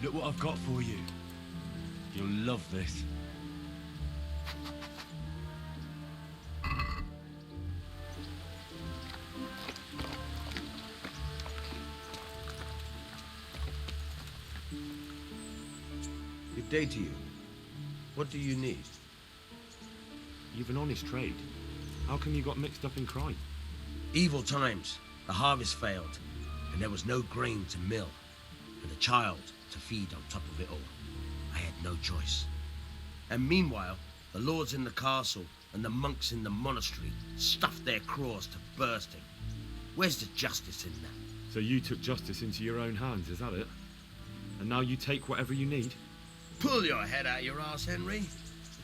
Look what I've got for you. You'll love this. Good day to you. What do you need? You've an honest trade. How come you got mixed up in crime? Evil times. The harvest failed, and there was no grain to mill, and a child to feed on top of it all. I had no choice. And meanwhile, the lords in the castle and the monks in the monastery stuffed their craws to bursting. Where's the justice in that? So you took justice into your own hands, is that it? And now you take whatever you need? Pull your head out your arse, Henry.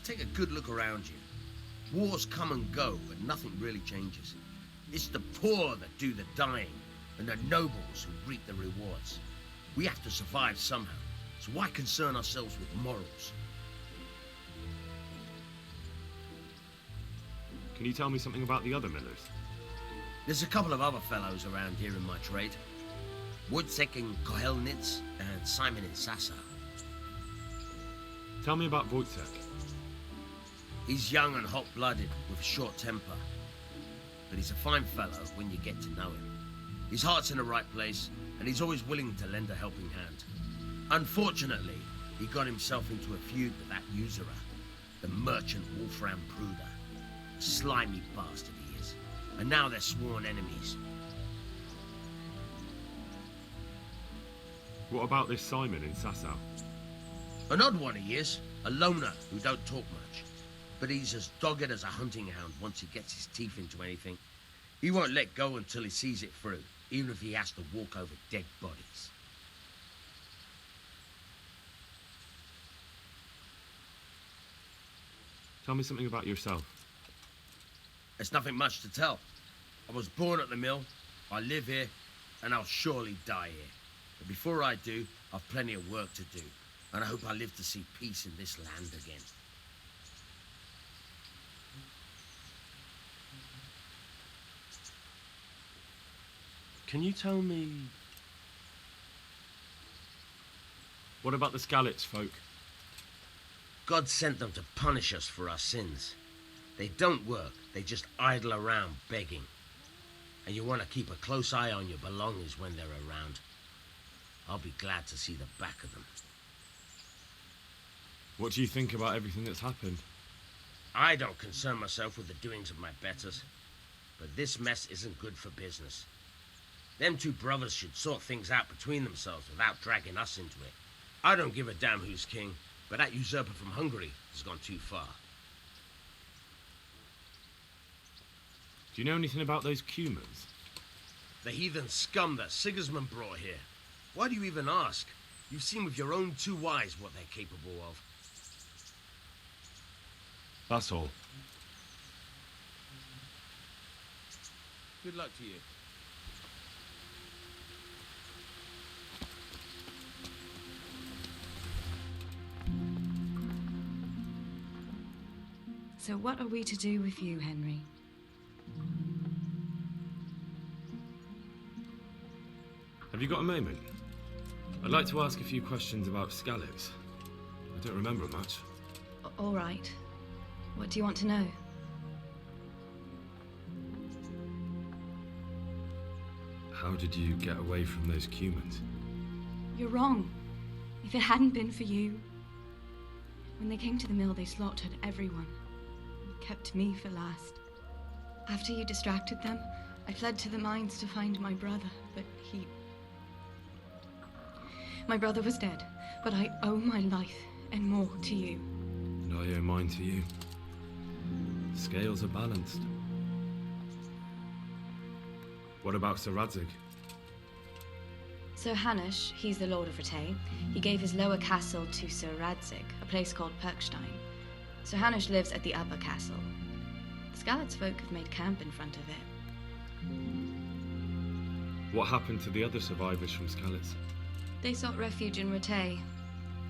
Take a good look around you. Wars come and go, but nothing really changes. It's the poor that do the dying, and the nobles who reap the rewards. We have to survive somehow, so why concern ourselves with morals? Can you tell me something about the other millers? There's a couple of other fellows around here in my trade. Wojciech in Kohelnitz and Simon in Sassa. Tell me about Wojciech. He's young and hot-blooded with a short temper. But he's a fine fellow when you get to know him. His heart's in the right place, and he's always willing to lend a helping hand. Unfortunately, he got himself into a feud with that usurer, the merchant Wolfram Pruder. A slimy bastard he is. And now they're sworn enemies. What about this Simon in Sasau? An odd one he is, a loner who don't talk much. But he's as dogged as a hunting hound once he gets his teeth into anything. He won't let go until he sees it through, even if he has to walk over dead bodies. Tell me something about yourself. There's nothing much to tell. I was born at the mill, I live here, and I'll surely die here. But before I do, I've plenty of work to do, and I hope I live to see peace in this land again. Can you tell me... What about the Skalitz folk? God sent them to punish us for our sins. They don't work, they just idle around begging. And you want to keep a close eye on your belongings when they're around. I'll be glad to see the back of them. What do you think about everything that's happened? I don't concern myself with the doings of my betters, but this mess isn't good for business. Them two brothers should sort things out between themselves without dragging us into it. I don't give a damn who's king, but that usurper from Hungary has gone too far. Do you know anything about those Cumans? The heathen scum that Sigismund brought here. Why do you even ask? You've seen with your own two eyes what they're capable of. That's all. Good luck to you. So what are we to do with you, Henry? Have you got a moment? I'd like to ask a few questions about Skalitz. I don't remember much. All right. What do you want to know? How did you get away from those Cumans? You're wrong. If it hadn't been for you... When they came to the mill, they slaughtered everyone. Kept me for last. After you distracted them, I fled to the mines to find my brother, but he... My brother was dead, but I owe my life and more to you. And I owe mine to you. Scales are balanced. What about Sir Radzig? Sir Hanush, he's the Lord of Ratay. He gave his lower castle to Sir Radzig, a place called Perkstein. Sir Hanush lives at the upper castle. The Skalitz folk have made camp in front of it. What happened to the other survivors from Skalitz? They sought refuge in Ratay,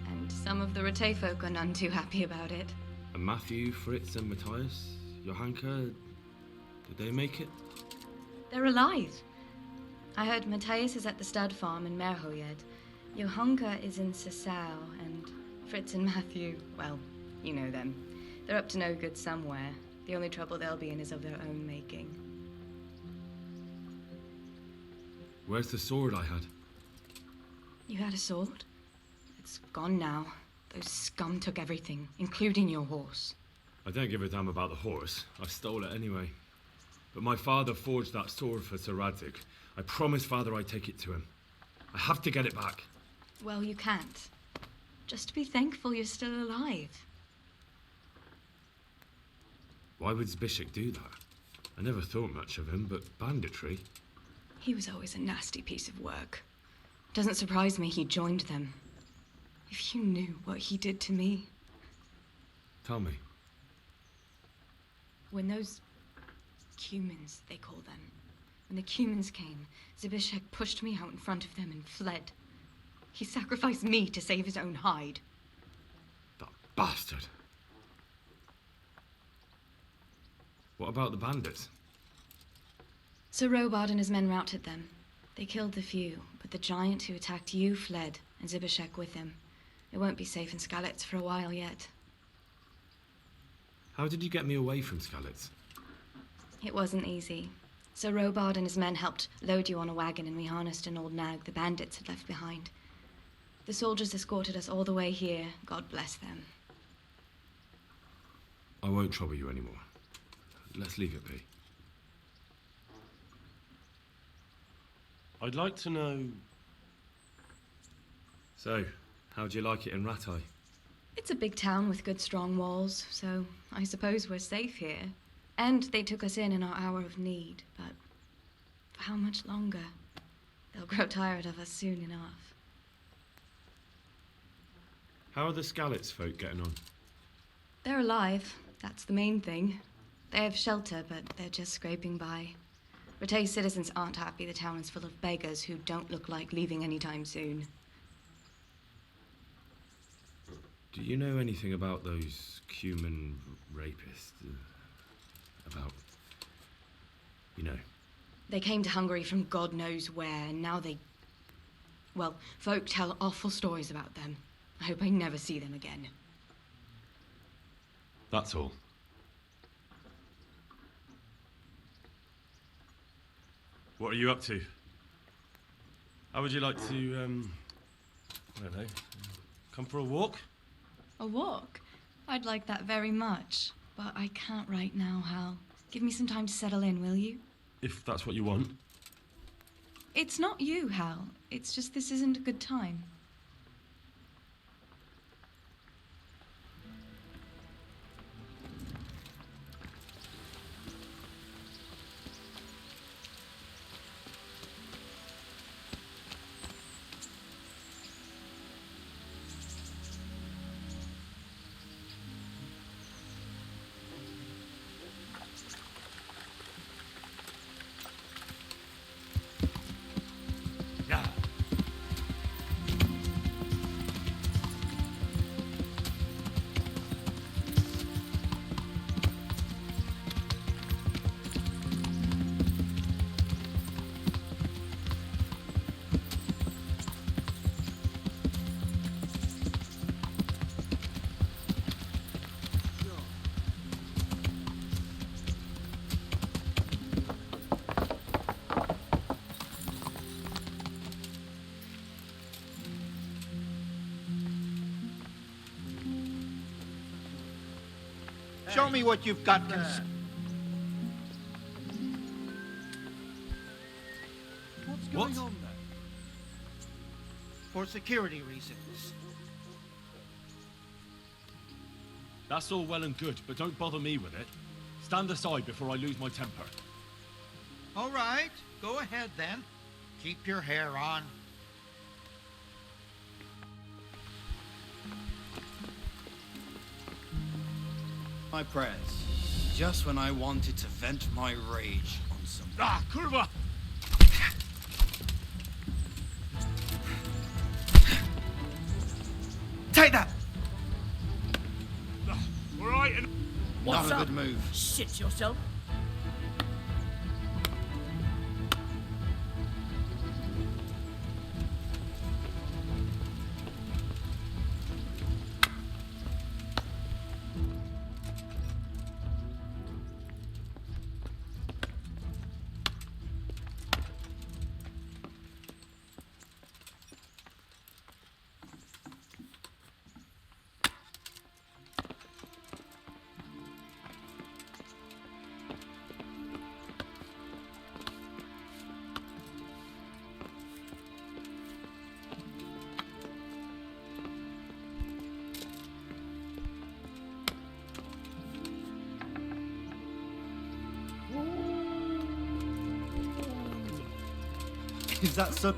and some of the Ratay folk are none too happy about it. And Matthew, Fritz and Matthias, Johanka, did they make it? They're alive. I heard Matthias is at the stud farm in Merhoyed, Johanka is in Sasau, and Fritz and Matthew, well, you know them. They're up to no good somewhere. The only trouble they'll be in is of their own making. Where's the sword I had? You had a sword? It's gone now. Those scum took everything, including your horse. I don't give a damn about the horse. I stole it anyway. But my father forged that sword for Sir Radzig. I promised father I'd take it to him. I have to get it back. Well, you can't. Just be thankful you're still alive. Why would Zbyszek do that? I never thought much of him, but banditry? He was always a nasty piece of work. Doesn't surprise me he joined them. If you knew what he did to me. Tell me. When those Cumans, they call them. When the Cumans came, Zbyszek pushed me out in front of them and fled. He sacrificed me to save his own hide. That bastard. What about the bandits? Sir Robard and his men routed them. They killed the few, but the giant who attacked you fled, and Zbyszek with him. It won't be safe in Skalitz for a while yet. How did you get me away from Skalitz? It wasn't easy. Sir Robard and his men helped load you on a wagon, and we harnessed an old nag the bandits had left behind. The soldiers escorted us all the way here. God bless them. I won't trouble you anymore. Let's leave it be. I'd like to know... So, how'd you like it in Rattay? It's a big town with good strong walls, so I suppose we're safe here. And they took us in our hour of need, but for how much longer? They'll grow tired of us soon enough. How are the Skalitz folk getting on? They're alive, that's the main thing. They have shelter, but they're just scraping by. Rattay citizens aren't happy the town is full of beggars who don't look like leaving anytime soon. Do you know anything about those Cuman rapists? About... you know. They came to Hungary from God knows where, and now they... well, folk tell awful stories about them. I hope I never see them again. That's all. What are you up to? How would you like to, I don't know, come for a walk? A walk? I'd like that very much, but I can't right now, Hal. Give me some time to settle in, will you? If that's what you want. It's not you, Hal. It's just this isn't a good time. Show me what you've got. What's going on there? For security reasons. That's all well and good, but don't bother me with it. Stand aside before I lose my temper. All right, go ahead then. Keep your hair on. My prayers. Just when I wanted to vent my rage on some... Ah, kurwa! Take that! All right, and... Not a good move. Shit yourself. Is that so?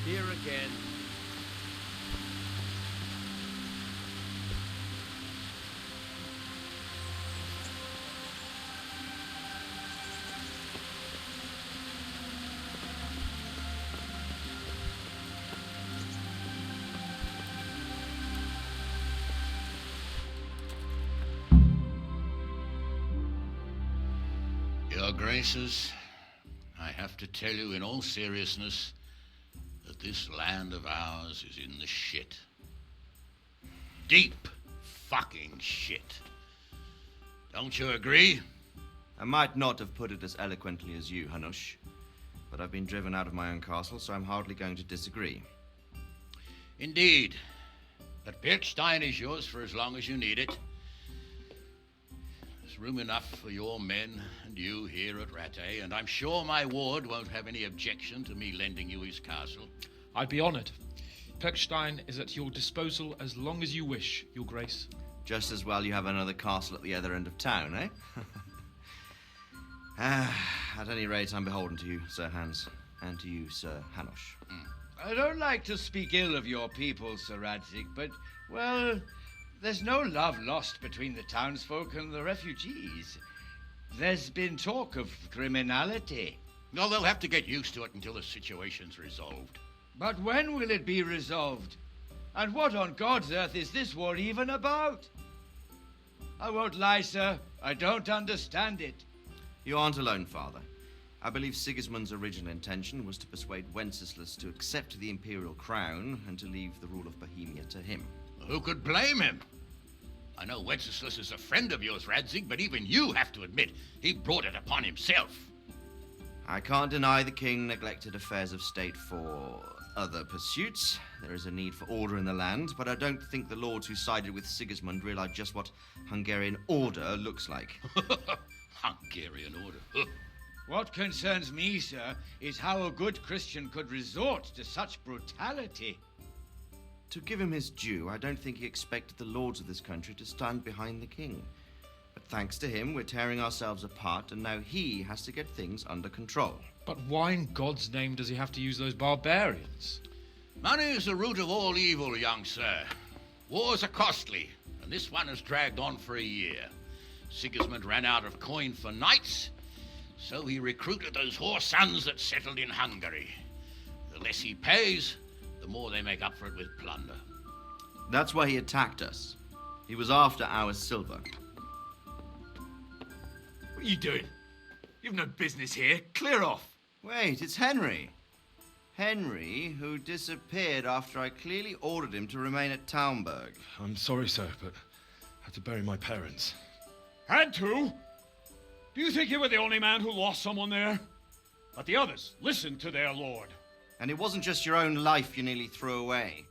Here again. Your Graces, I have to tell you in all seriousness that this land of ours is in the shit. Deep fucking shit. Don't you agree? I might not have put it as eloquently as you, Hanush, but I've been driven out of my own castle, so I'm hardly going to disagree. Indeed. But Birkstein is yours for as long as you need it. There's room enough for your men and you here at Rattay, and I'm sure my ward won't have any objection to me lending you his castle. I'd be honored. Perkstein is at your disposal as long as you wish, Your Grace. Just as well you have another castle at the other end of town, eh? At any rate, I'm beholden to you, Sir Hans, and to you, Sir Hanush. I don't like to speak ill of your people, Sir Radzig, but, well, there's no love lost between the townsfolk and the refugees. There's been talk of criminality. No, they'll have to get used to it until the situation's resolved. But when will it be resolved? And what on God's earth is this war even about? I won't lie, sir. I don't understand it. You aren't alone, Father. I believe Sigismund's original intention was to persuade Wenceslas to accept the imperial crown and to leave the rule of Bohemia to him. Who could blame him? I know Wenceslas is a friend of yours, Radzig, but even you have to admit he brought it upon himself. I can't deny the king neglected affairs of state for other pursuits. There is a need for order in the land, but I don't think the lords who sided with Sigismund realized just what Hungarian order looks like. Hungarian order. What concerns me, sir, is how a good Christian could resort to such brutality. To give him his due, I don't think he expected the lords of this country to stand behind the king. But thanks to him, we're tearing ourselves apart, and now he has to get things under control. But why in God's name does he have to use those barbarians? Money is the root of all evil, young sir. Wars are costly, and this one has dragged on for a year. Sigismund ran out of coin for knights, so he recruited those whore sons that settled in Hungary. The less he pays, the more they make up for it with plunder. That's why he attacked us. He was after our silver. What are you doing? You've no business here. Clear off. Wait, it's Henry. Henry, who disappeared after I clearly ordered him to remain at Taunberg. I'm sorry, sir, but I had to bury my parents. Had to? Do you think you were the only man who lost someone there? But the others listened to their lord. And it wasn't just your own life you nearly threw away.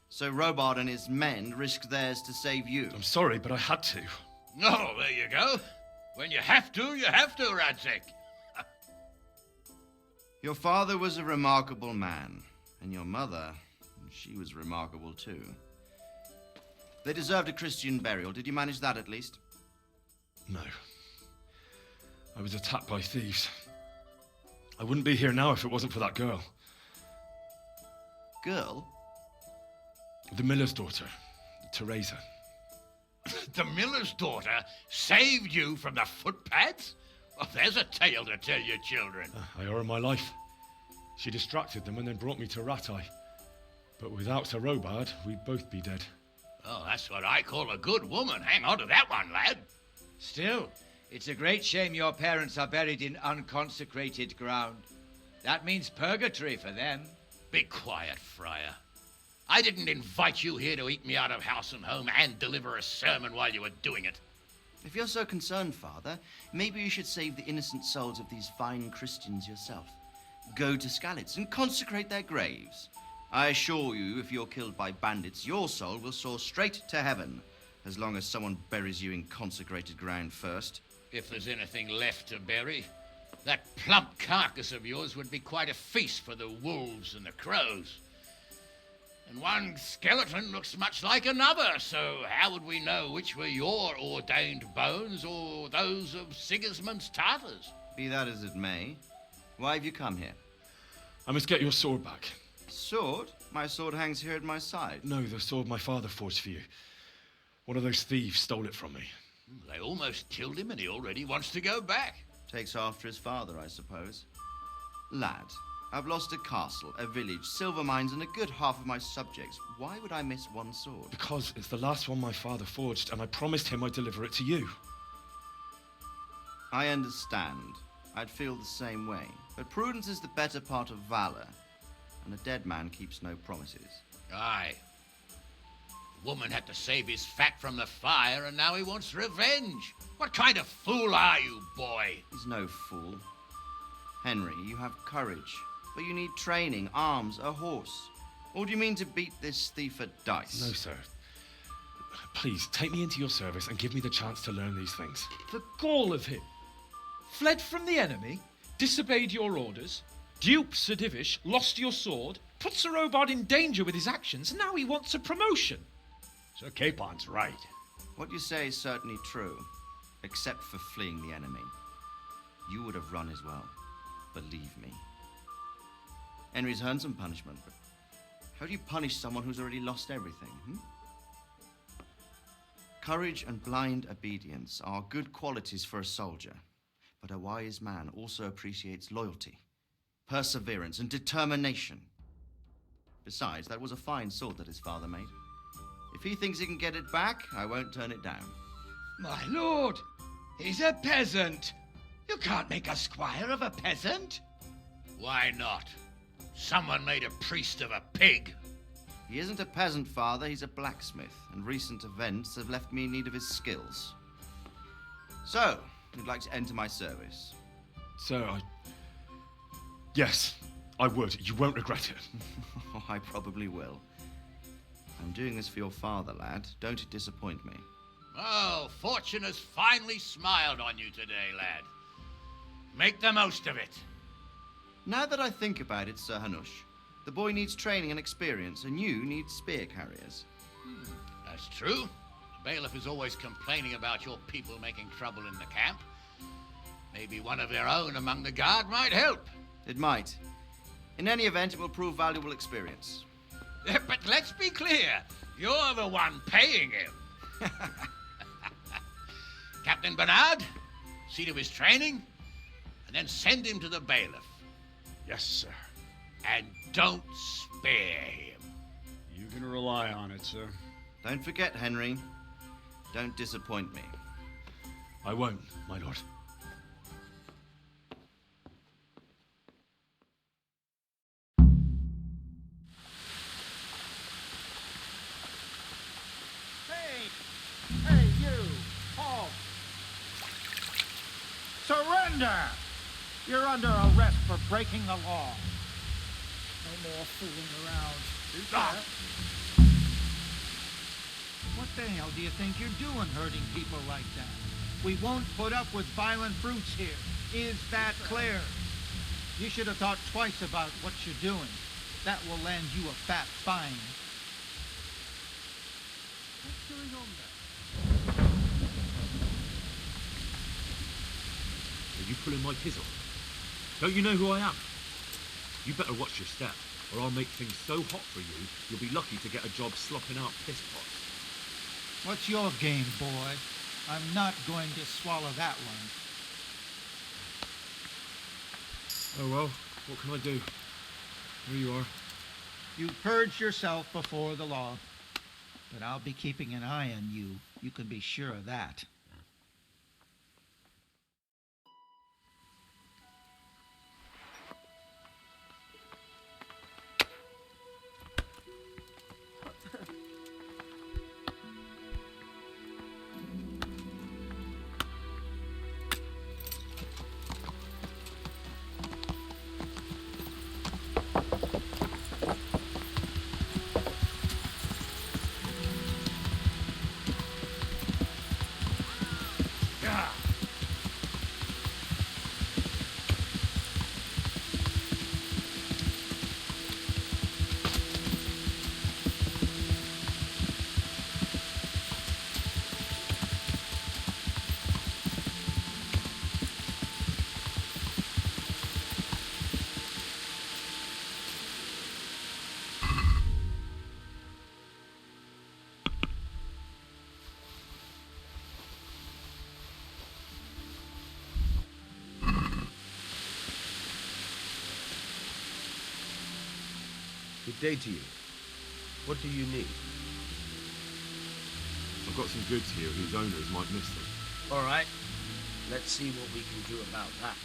So Robard and his men risked theirs to save you. I'm sorry, but I had to. Oh, there you go. When you have to, Radzig. Your father was a remarkable man, and your mother, she was remarkable too. They deserved a Christian burial. Did you manage that at least? No. I was attacked by thieves. I wouldn't be here now if it wasn't for that girl. Girl? The miller's daughter, Teresa. The miller's daughter saved you from the footpads? Well, there's a tale to tell your children. I owe her my life. She distracted them and then brought me to Rattay. But without Sir Robard, we'd both be dead. Oh, that's what I call a good woman. Hang on to that one, lad. Still, it's a great shame your parents are buried in unconsecrated ground. That means purgatory for them. Be quiet, Friar. I didn't invite you here to eat me out of house and home and deliver a sermon while you were doing it. If you're so concerned, Father, maybe you should save the innocent souls of these fine Christians yourself. Go to Skalitz and consecrate their graves. I assure you, if you're killed by bandits, your soul will soar straight to heaven, as long as someone buries you in consecrated ground first. If there's anything left to bury, that plump carcass of yours would be quite a feast for the wolves and the crows. And one skeleton looks much like another, so how would we know which were your ordained bones or those of Sigismund's Tartars? Be that as it may, why have you come here? I must get your sword back. sword? My sword hangs here at my side. No, the sword my father forged for you. One of those thieves stole it from me. They almost killed him and he already wants to go back. Takes after his father, I suppose. Lad, I've lost a castle, a village, silver mines, and a good half of my subjects. Why would I miss one sword? Because it's the last one my father forged, and I promised him I'd deliver it to you. I understand. I'd feel the same way. But prudence is the better part of valor, and a dead man keeps no promises. Aye. The woman had to save his fat from the fire, and now he wants revenge. What kind of fool are you, boy? He's no fool. Henry, you have courage, but you need training, arms, a horse. Or do you mean to beat this thief at dice? No, sir. Please, take me into your service and give me the chance to learn these things. The gall of him. Fled from the enemy, disobeyed your orders, duped Sir Divish, lost your sword, put Sir Robard in danger with his actions, and now he wants a promotion. Sir Capon's right. What you say is certainly true, except for fleeing the enemy. You would have run as well, believe me. Henry's earned some punishment, but how do you punish someone who's already lost everything, Courage and blind obedience are good qualities for a soldier, but a wise man also appreciates loyalty, perseverance, and determination. Besides, that was a fine sword that his father made. If he thinks he can get it back, I won't turn it down. My lord, he's a peasant. You can't make a squire of a peasant. Why not? Someone made a priest of a pig. He isn't a peasant, father. He's a blacksmith, and recent events have left me in need of his skills. So, you'd like to enter my service? Sir, Yes, I would. You won't regret it. Oh, I probably will. I'm doing this for your father, lad. Don't disappoint me. Oh, fortune has finally smiled on you today, lad. Make the most of it. Now that I think about it, Sir Hanush, the boy needs training and experience, and you need spear carriers. That's true. The bailiff is always complaining about your people making trouble in the camp. Maybe one of their own among the guard might help. It might. In any event, it will prove valuable experience. But let's be clear. You're the one paying him. Captain Bernard, see to his training, and then send him to the bailiff. Yes, sir. And don't spare him. You can rely on it, sir. Don't forget, Henry. Don't disappoint me. I won't, my lord. Hey, you! Halt! Surrender! You're under arrest for breaking the law. No more fooling around. What the hell do you think you're doing hurting people like that? We won't put up with violent brutes here. Is that clear? You should have thought twice about what you're doing. That will land you a fat fine. What's going on there? Are you pulling my pizzle? Don't you know who I am? You better watch your step, or I'll make things so hot for you, you'll be lucky to get a job slopping out piss pots. What's your game, boy? I'm not going to swallow that one. Oh well, what can I do? Here you are. You purged yourself before the law, but I'll be keeping an eye on you. You can be sure of that. Good day to you. What do you need? I've got some goods here whose owners might miss them. All right. Let's see what we can do about that.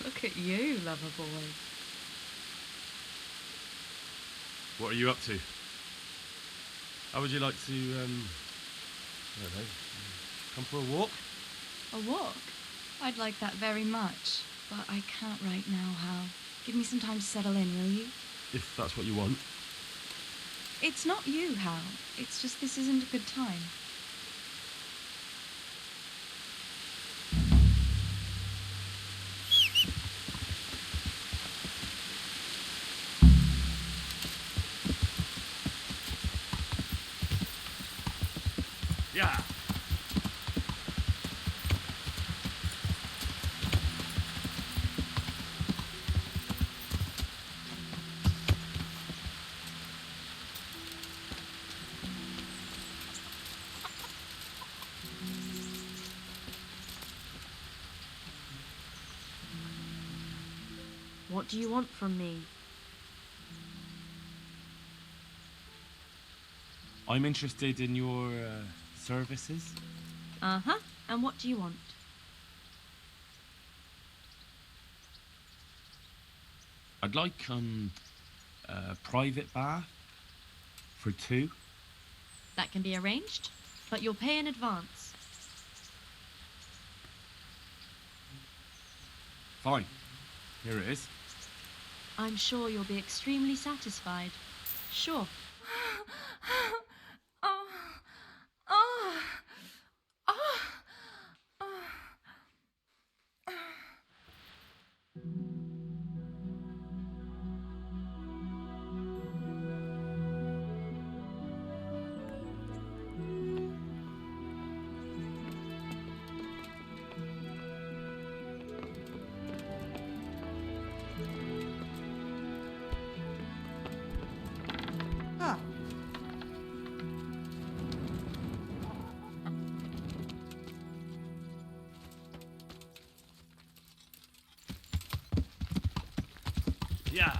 Look at you, lover boy. What are you up to? How would you like to, I don't know, come for a walk? A walk? I'd like that very much, but I can't right now, Hal. Give me some time to settle in, will you? If that's what you want. It's not you, Hal. It's just this isn't a good time. Yeah. What do you want from me? I'm interested in your services. Uh-huh. And what do you want? I'd like a private bath for 2. That can be arranged, but you'll pay in advance. Fine. Here it is. I'm sure you'll be extremely satisfied. Sure. Yeah.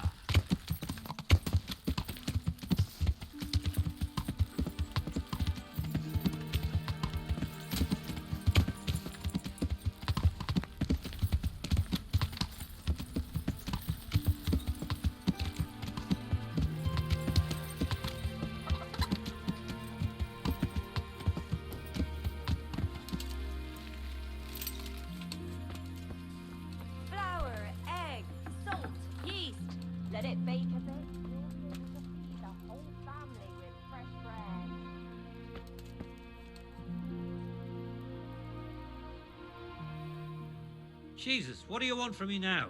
Jesus, what do you want from me now?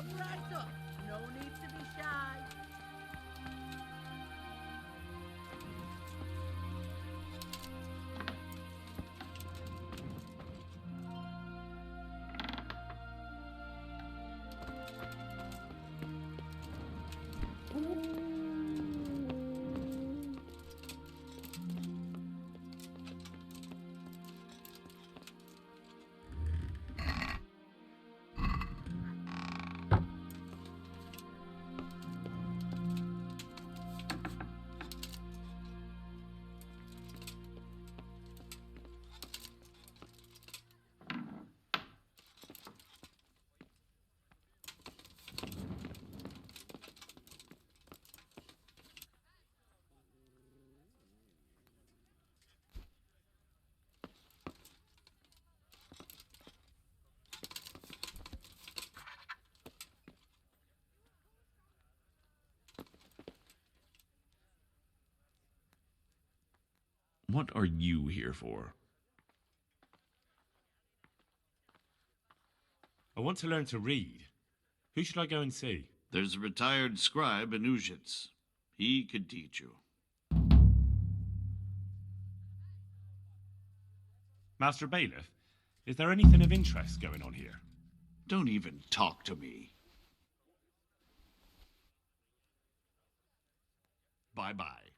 Come right up. No need to be shy. What are you here for? I want to learn to read. Who should I go and see? There's a retired scribe in Ujits. He could teach you. Master Bailiff, is there anything of interest going on here? Don't even talk to me. Bye-bye.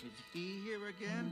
Is he here again?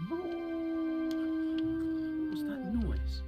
What was that noise?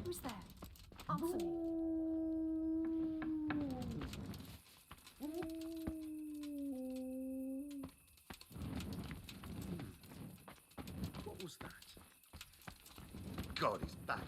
Who's there? Answer me. What was that? God, he's back.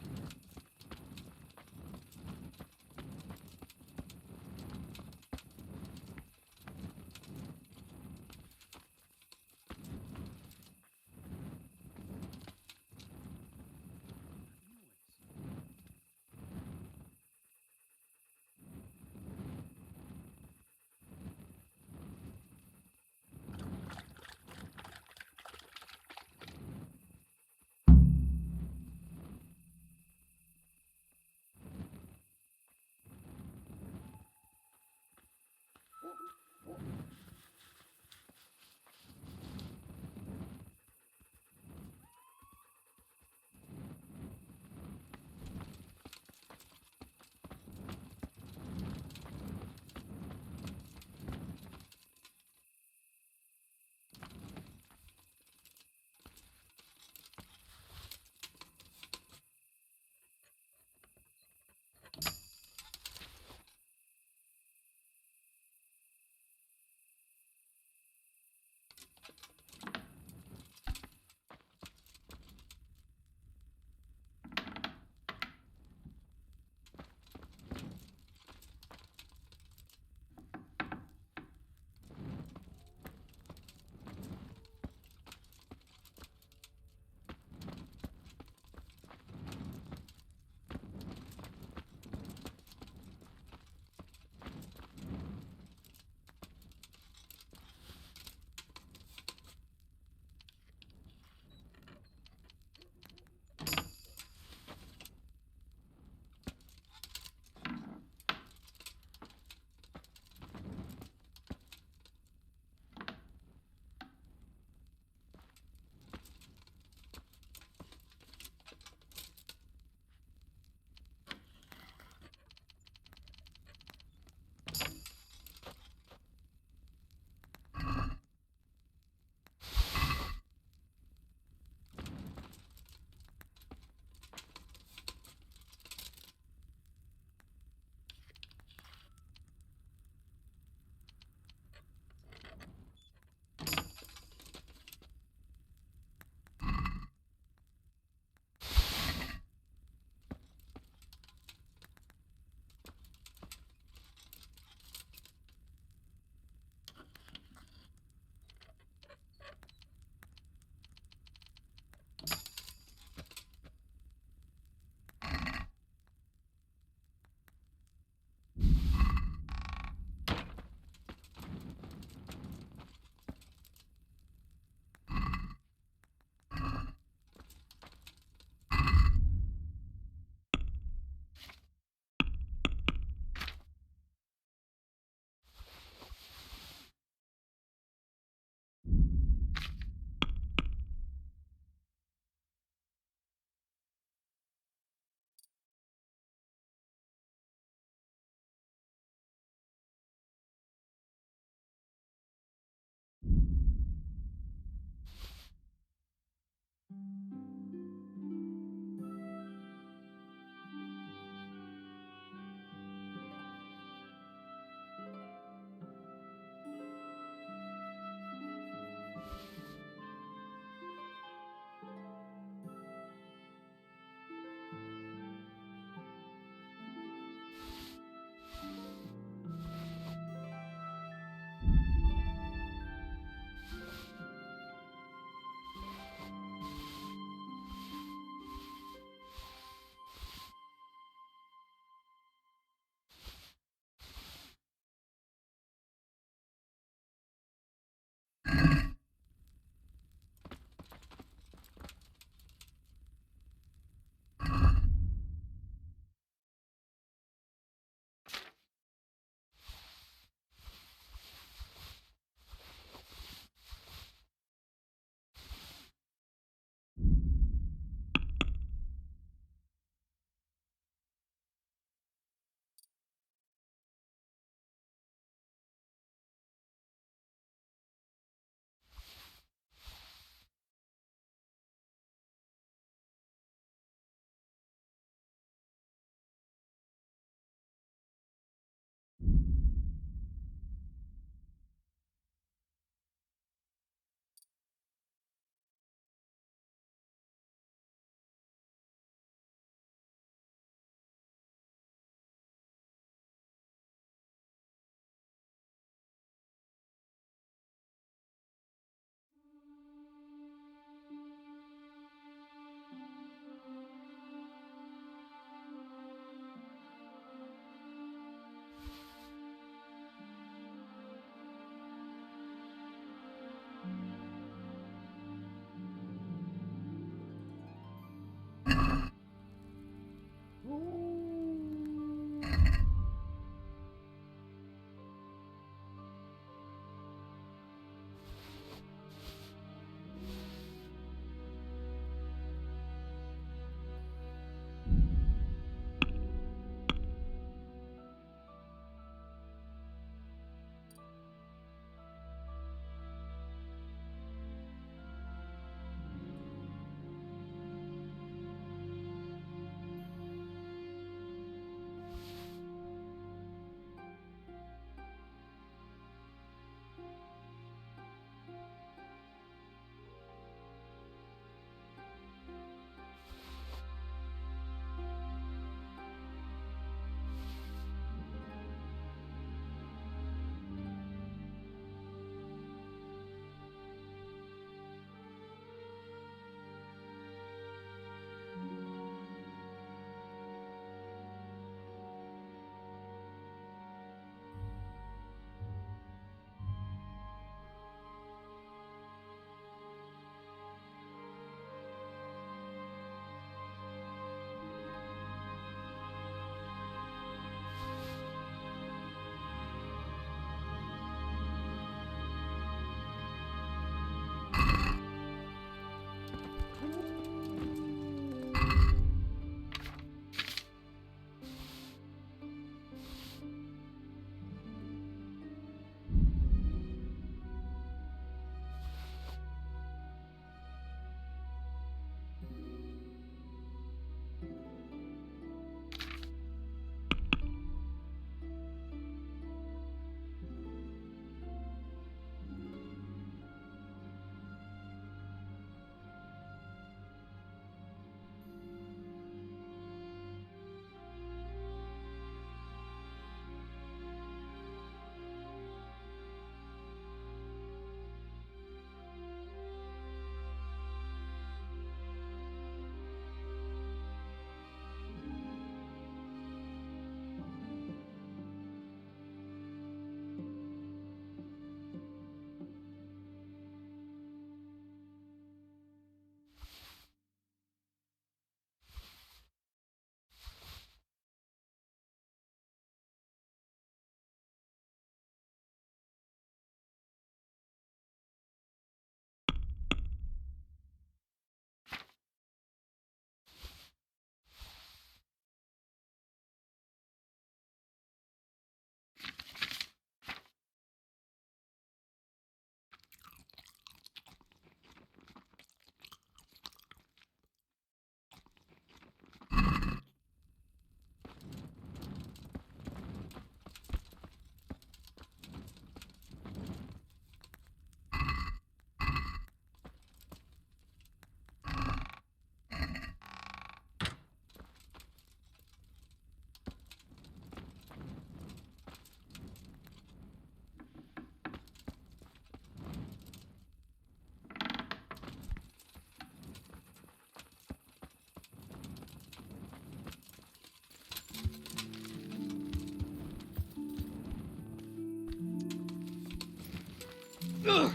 Ugh!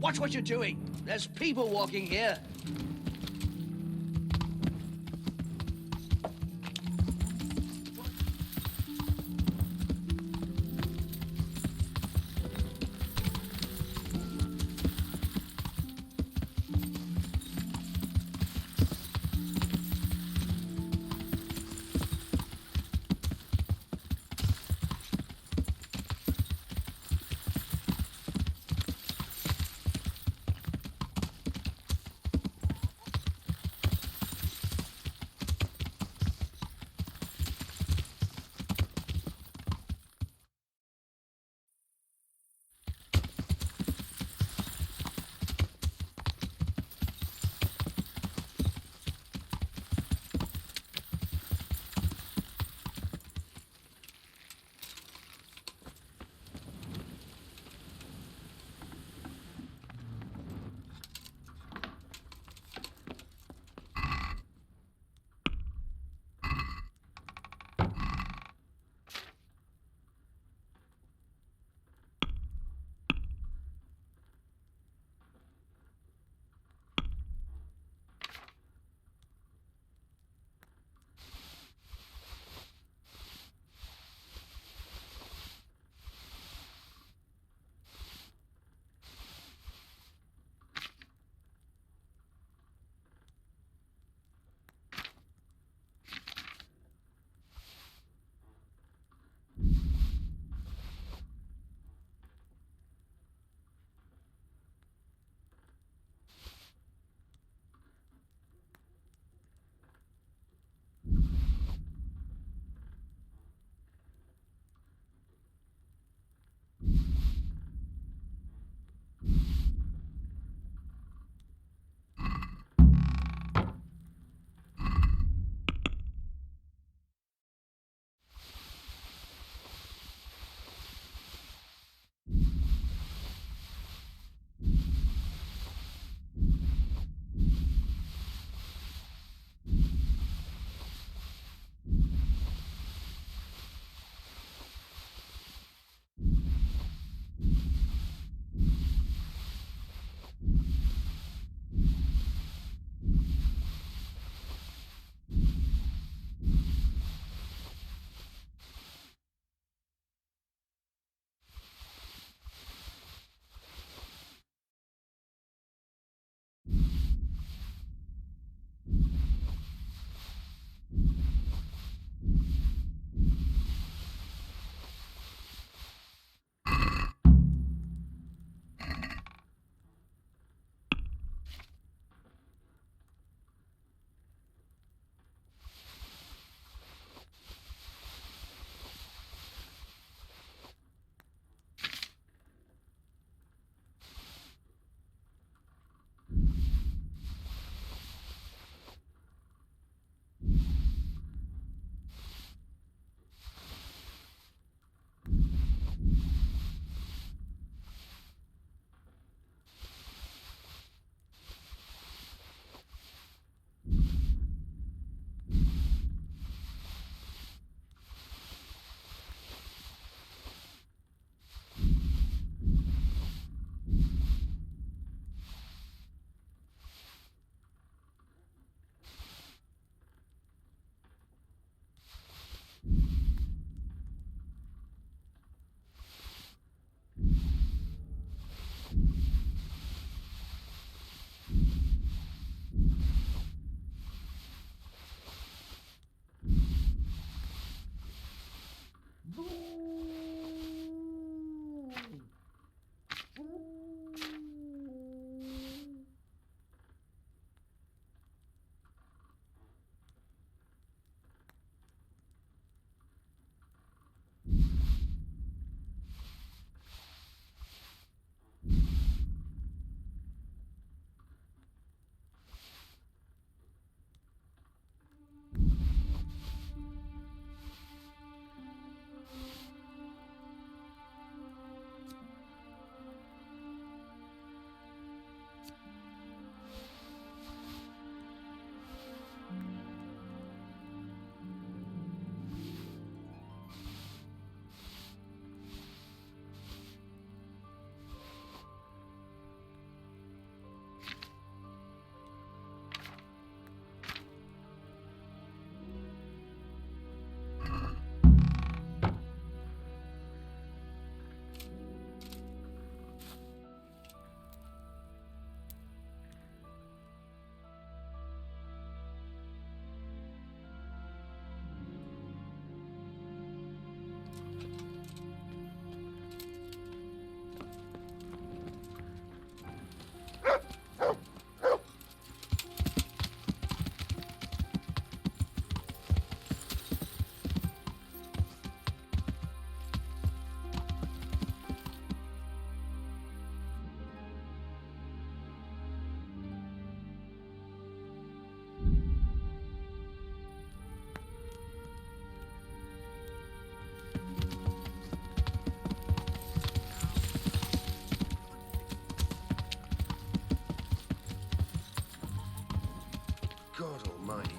Watch what you're doing. There's people walking here.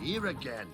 Here again.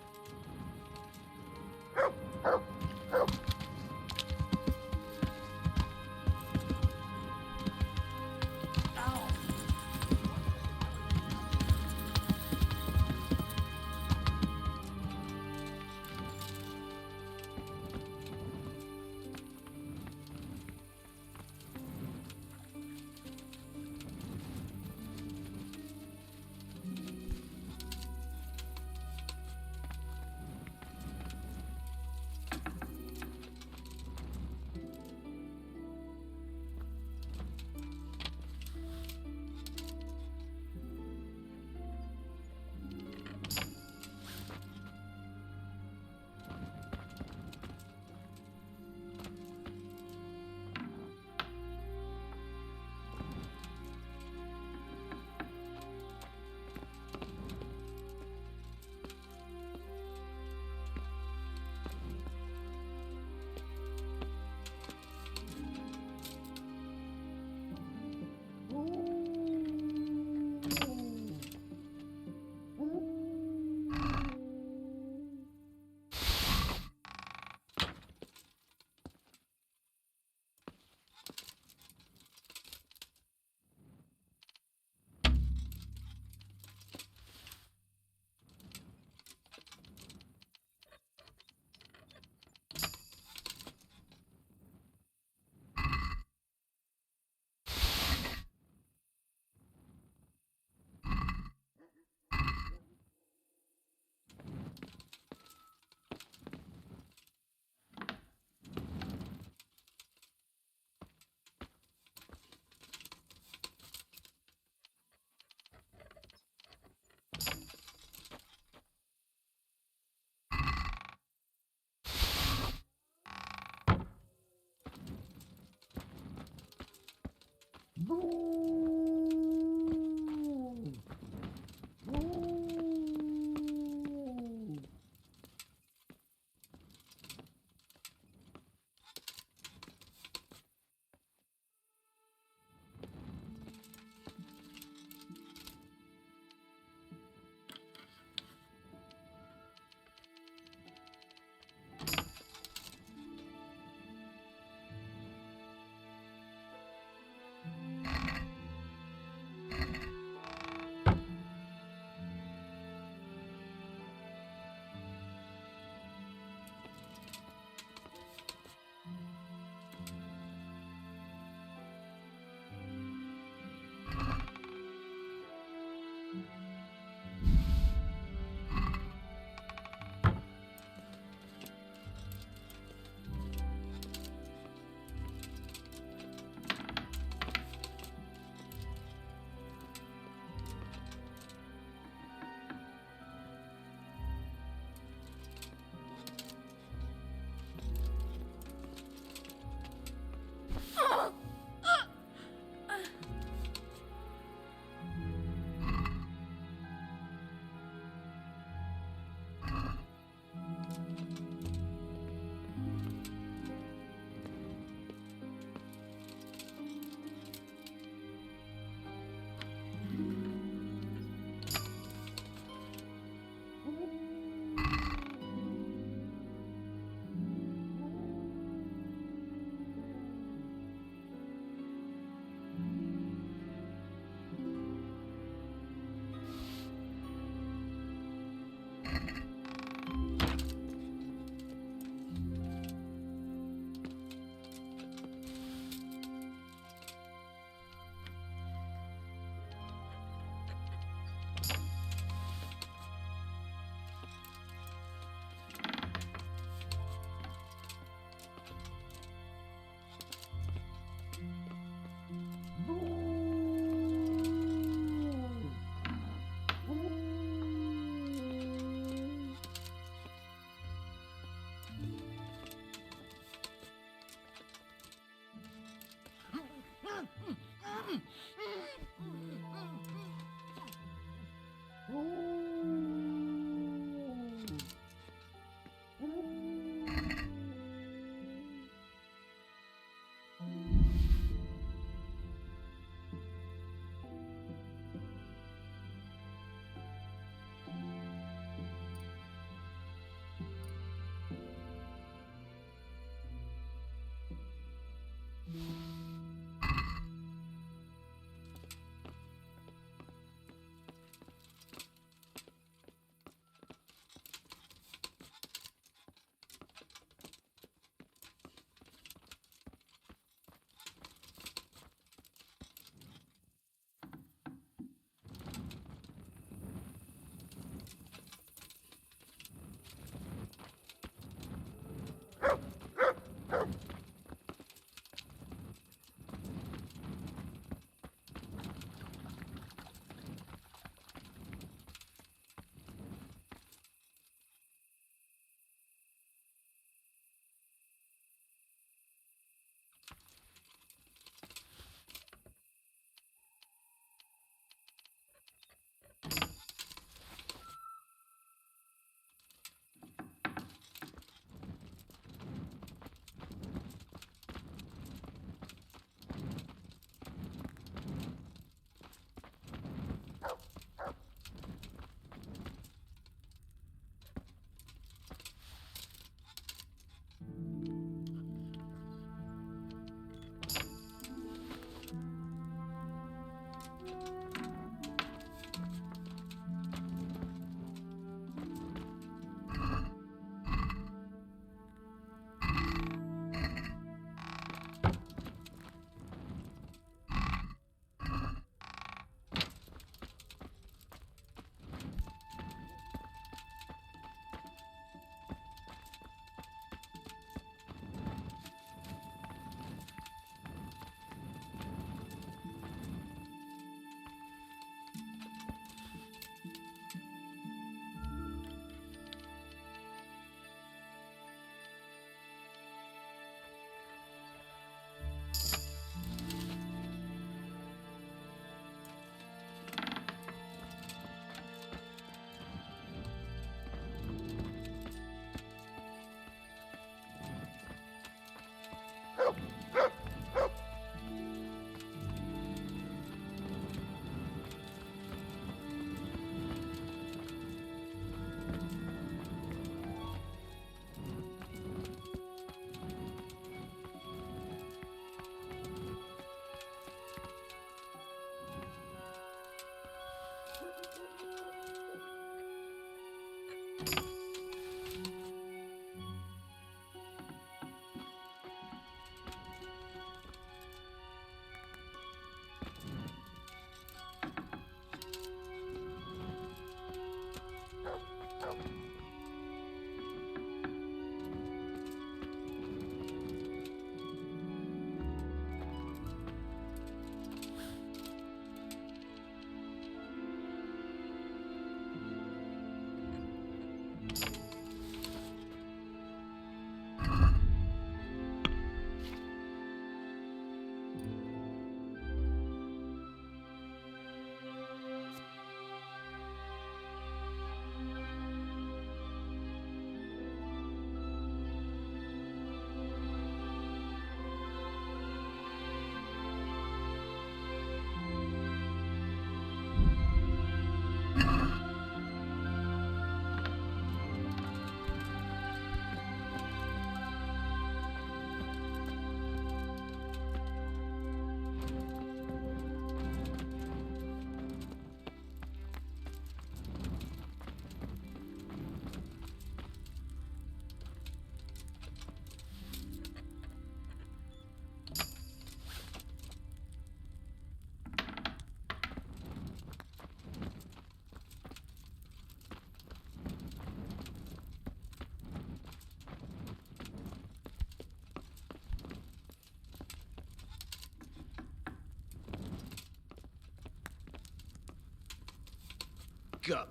up.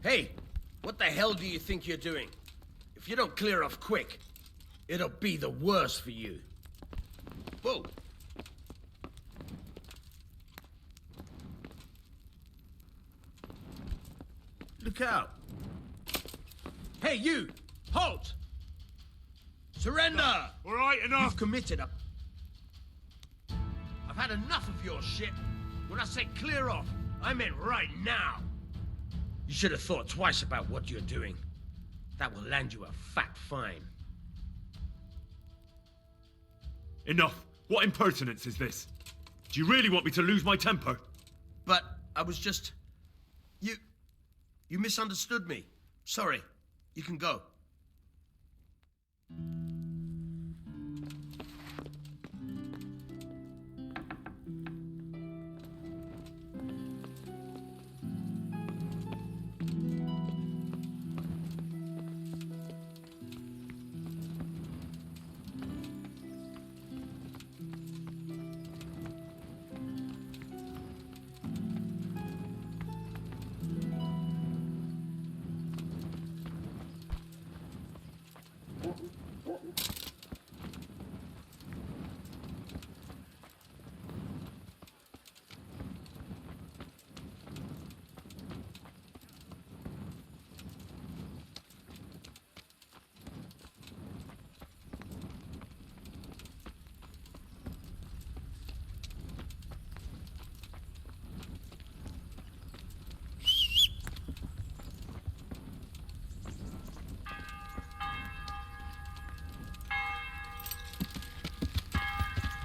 Hey, what the hell do you think you're doing? If you don't clear off quick, it'll be the worse for you. Whoa. Look out. Hey, you! Halt! Surrender! All right, enough! You've committed a... I've had enough of your shit. When I say clear off, I meant right now. You should have thought twice about what you're doing. That will land you a fat fine. Enough! What impertinence is this? Do you really want me to lose my temper? But I was just... You misunderstood me. Sorry. You can go.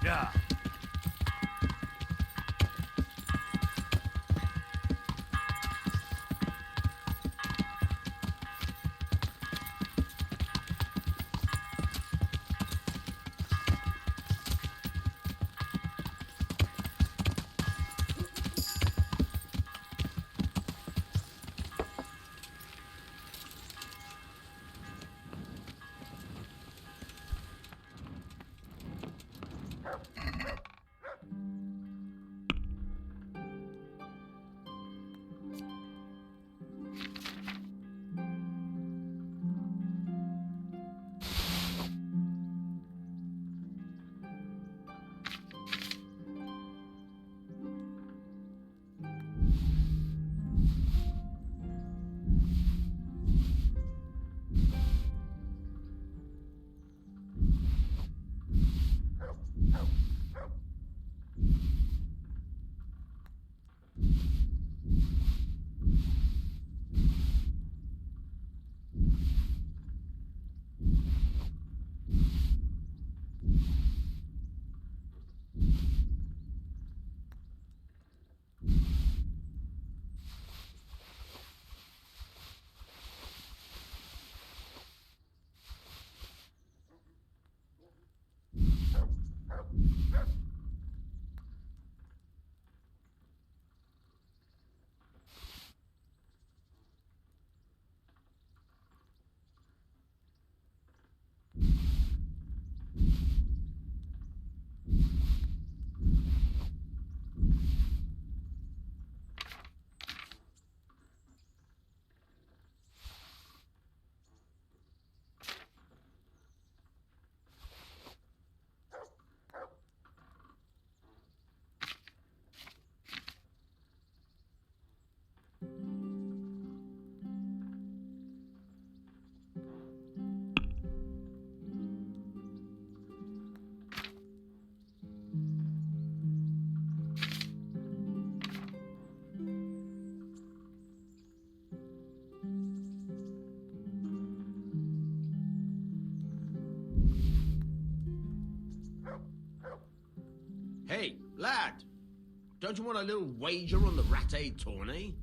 Yeah. Hey, lad. Don't you want a little wager on the Rat-Aid tourney?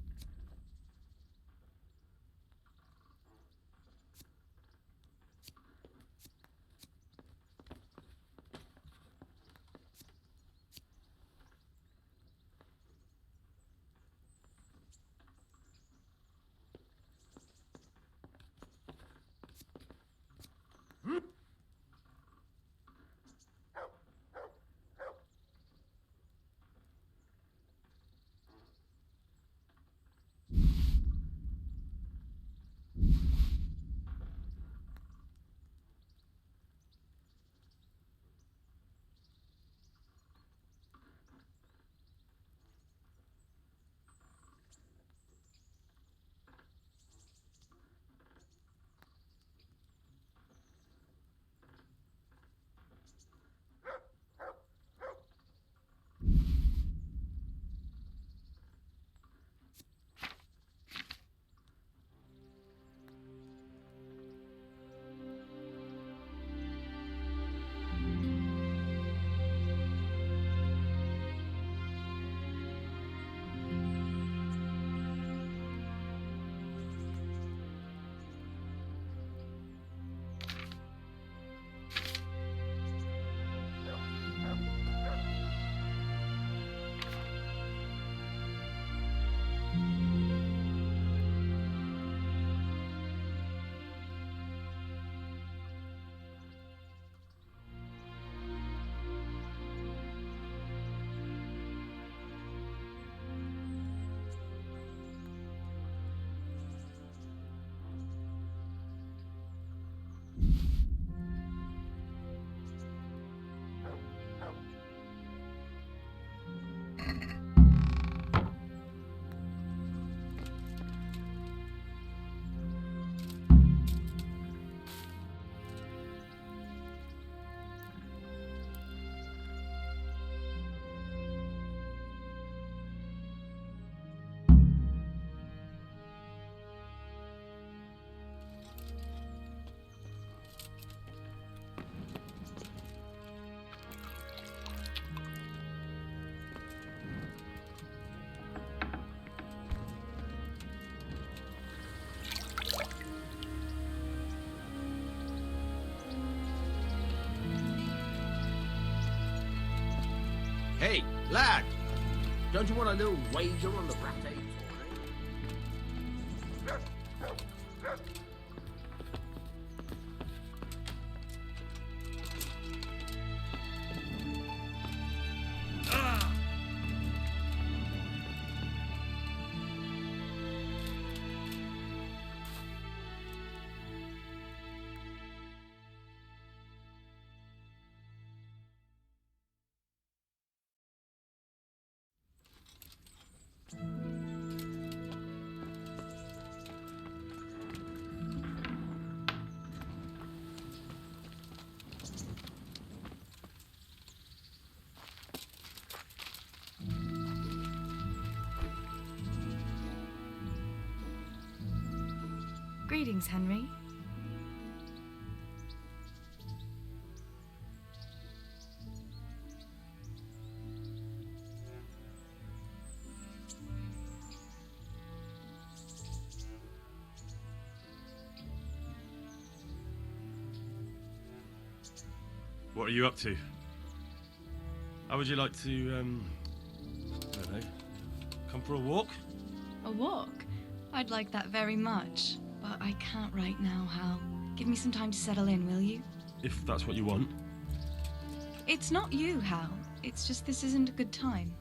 Lad, don't you want a little wager on the rat ape Greetings, Henry. What are you up to? How would you like to, I don't know, come for a walk? A walk? I'd like that very much, but I can't right now, Hal. Give me some time to settle in, will you? If that's what you want. It's not you, Hal. It's just this isn't a good time.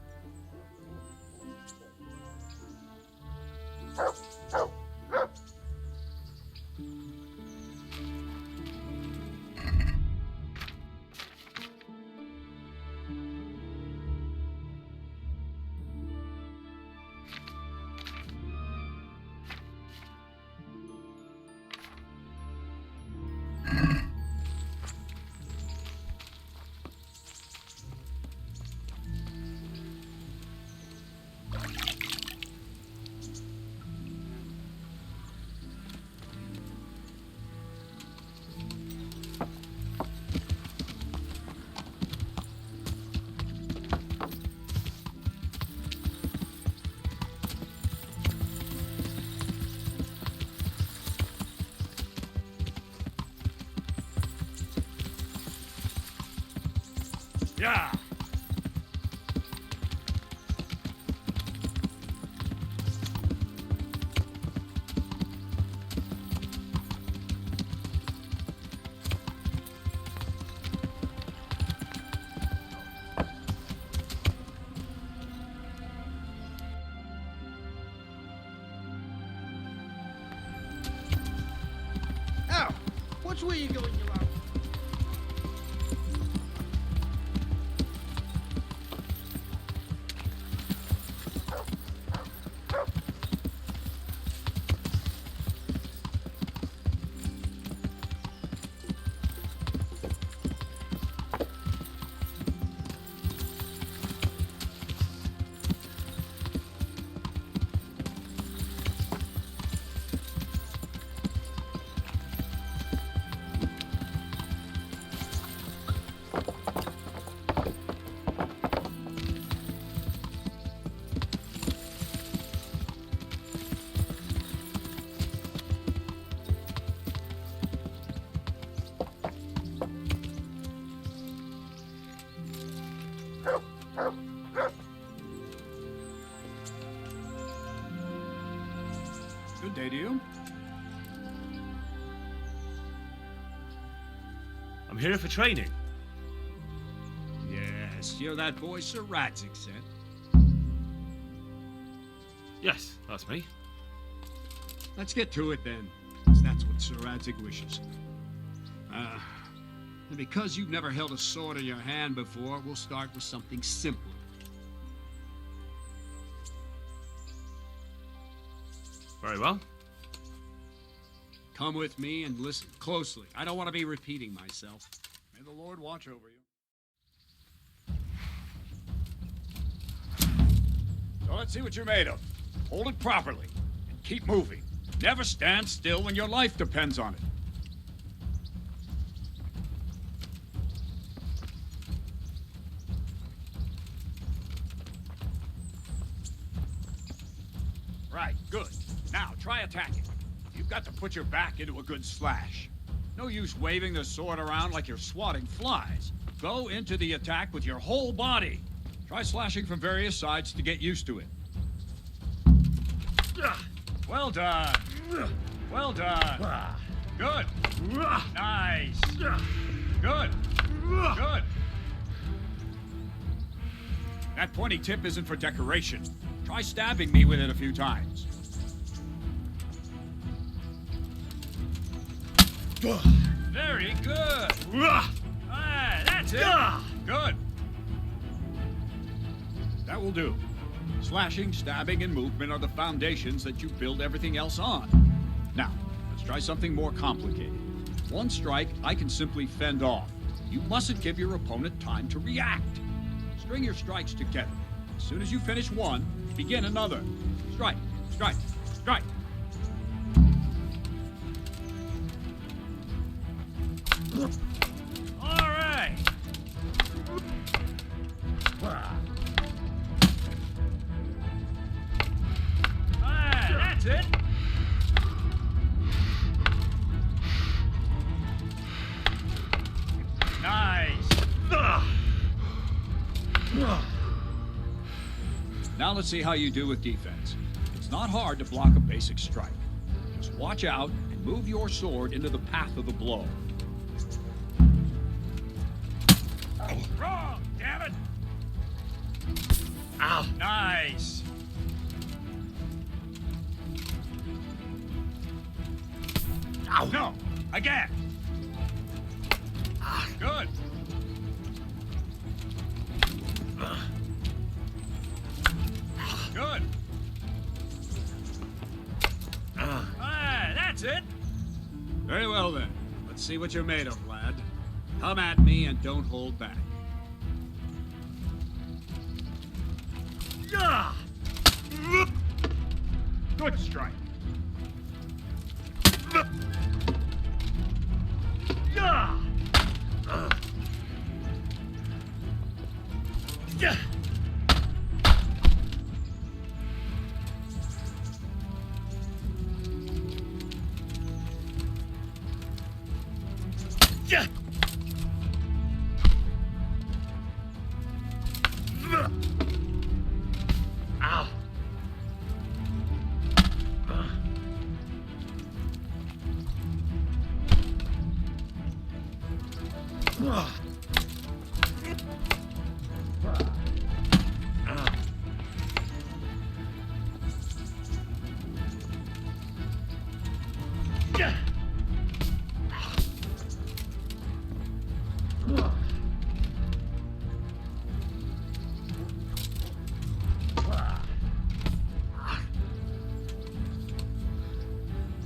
Yeah. Now, which way you going, you lot? Good day to you. I'm here for training. Yes, you're that boy Sir Radzik sent. Yes, that's me. Let's get to it then, 'cause that's what Sir Radzik wishes. And because you've never held a sword in your hand before, we'll start with something simpler. Very well. Come with me and listen closely. I don't want to be repeating myself. May the Lord watch over you. So let's see what you're made of. Hold it properly and keep moving. Never stand still when your life depends on it. Right, good. Now, try attacking. You've got to put your back into a good slash. No use waving the sword around like you're swatting flies. Go into the attack with your whole body. Try slashing from various sides to get used to it. Well done. Well done. Good. Nice. Good. Good. That pointy tip isn't for decoration. Try stabbing me with it a few times. Very good. Ah, that's it. Good. That will do. Slashing, stabbing, and movement are the foundations that you build everything else on. Now, let's try something more complicated. One strike, I can simply fend off. You mustn't give your opponent time to react. String your strikes together. As soon as you finish one, begin another. Strike, strike, strike. All right. That's it. Nice. Now let's see how you do with defense. It's not hard to block a basic strike. Just watch out and move your sword into the path of the blow. Wrong, damn it! Ow. Nice. Ow. No, again. Good. Good. That's it. Very well then. Let's see what you're made of, lad. Come at me and don't hold back. Good strike. Ow.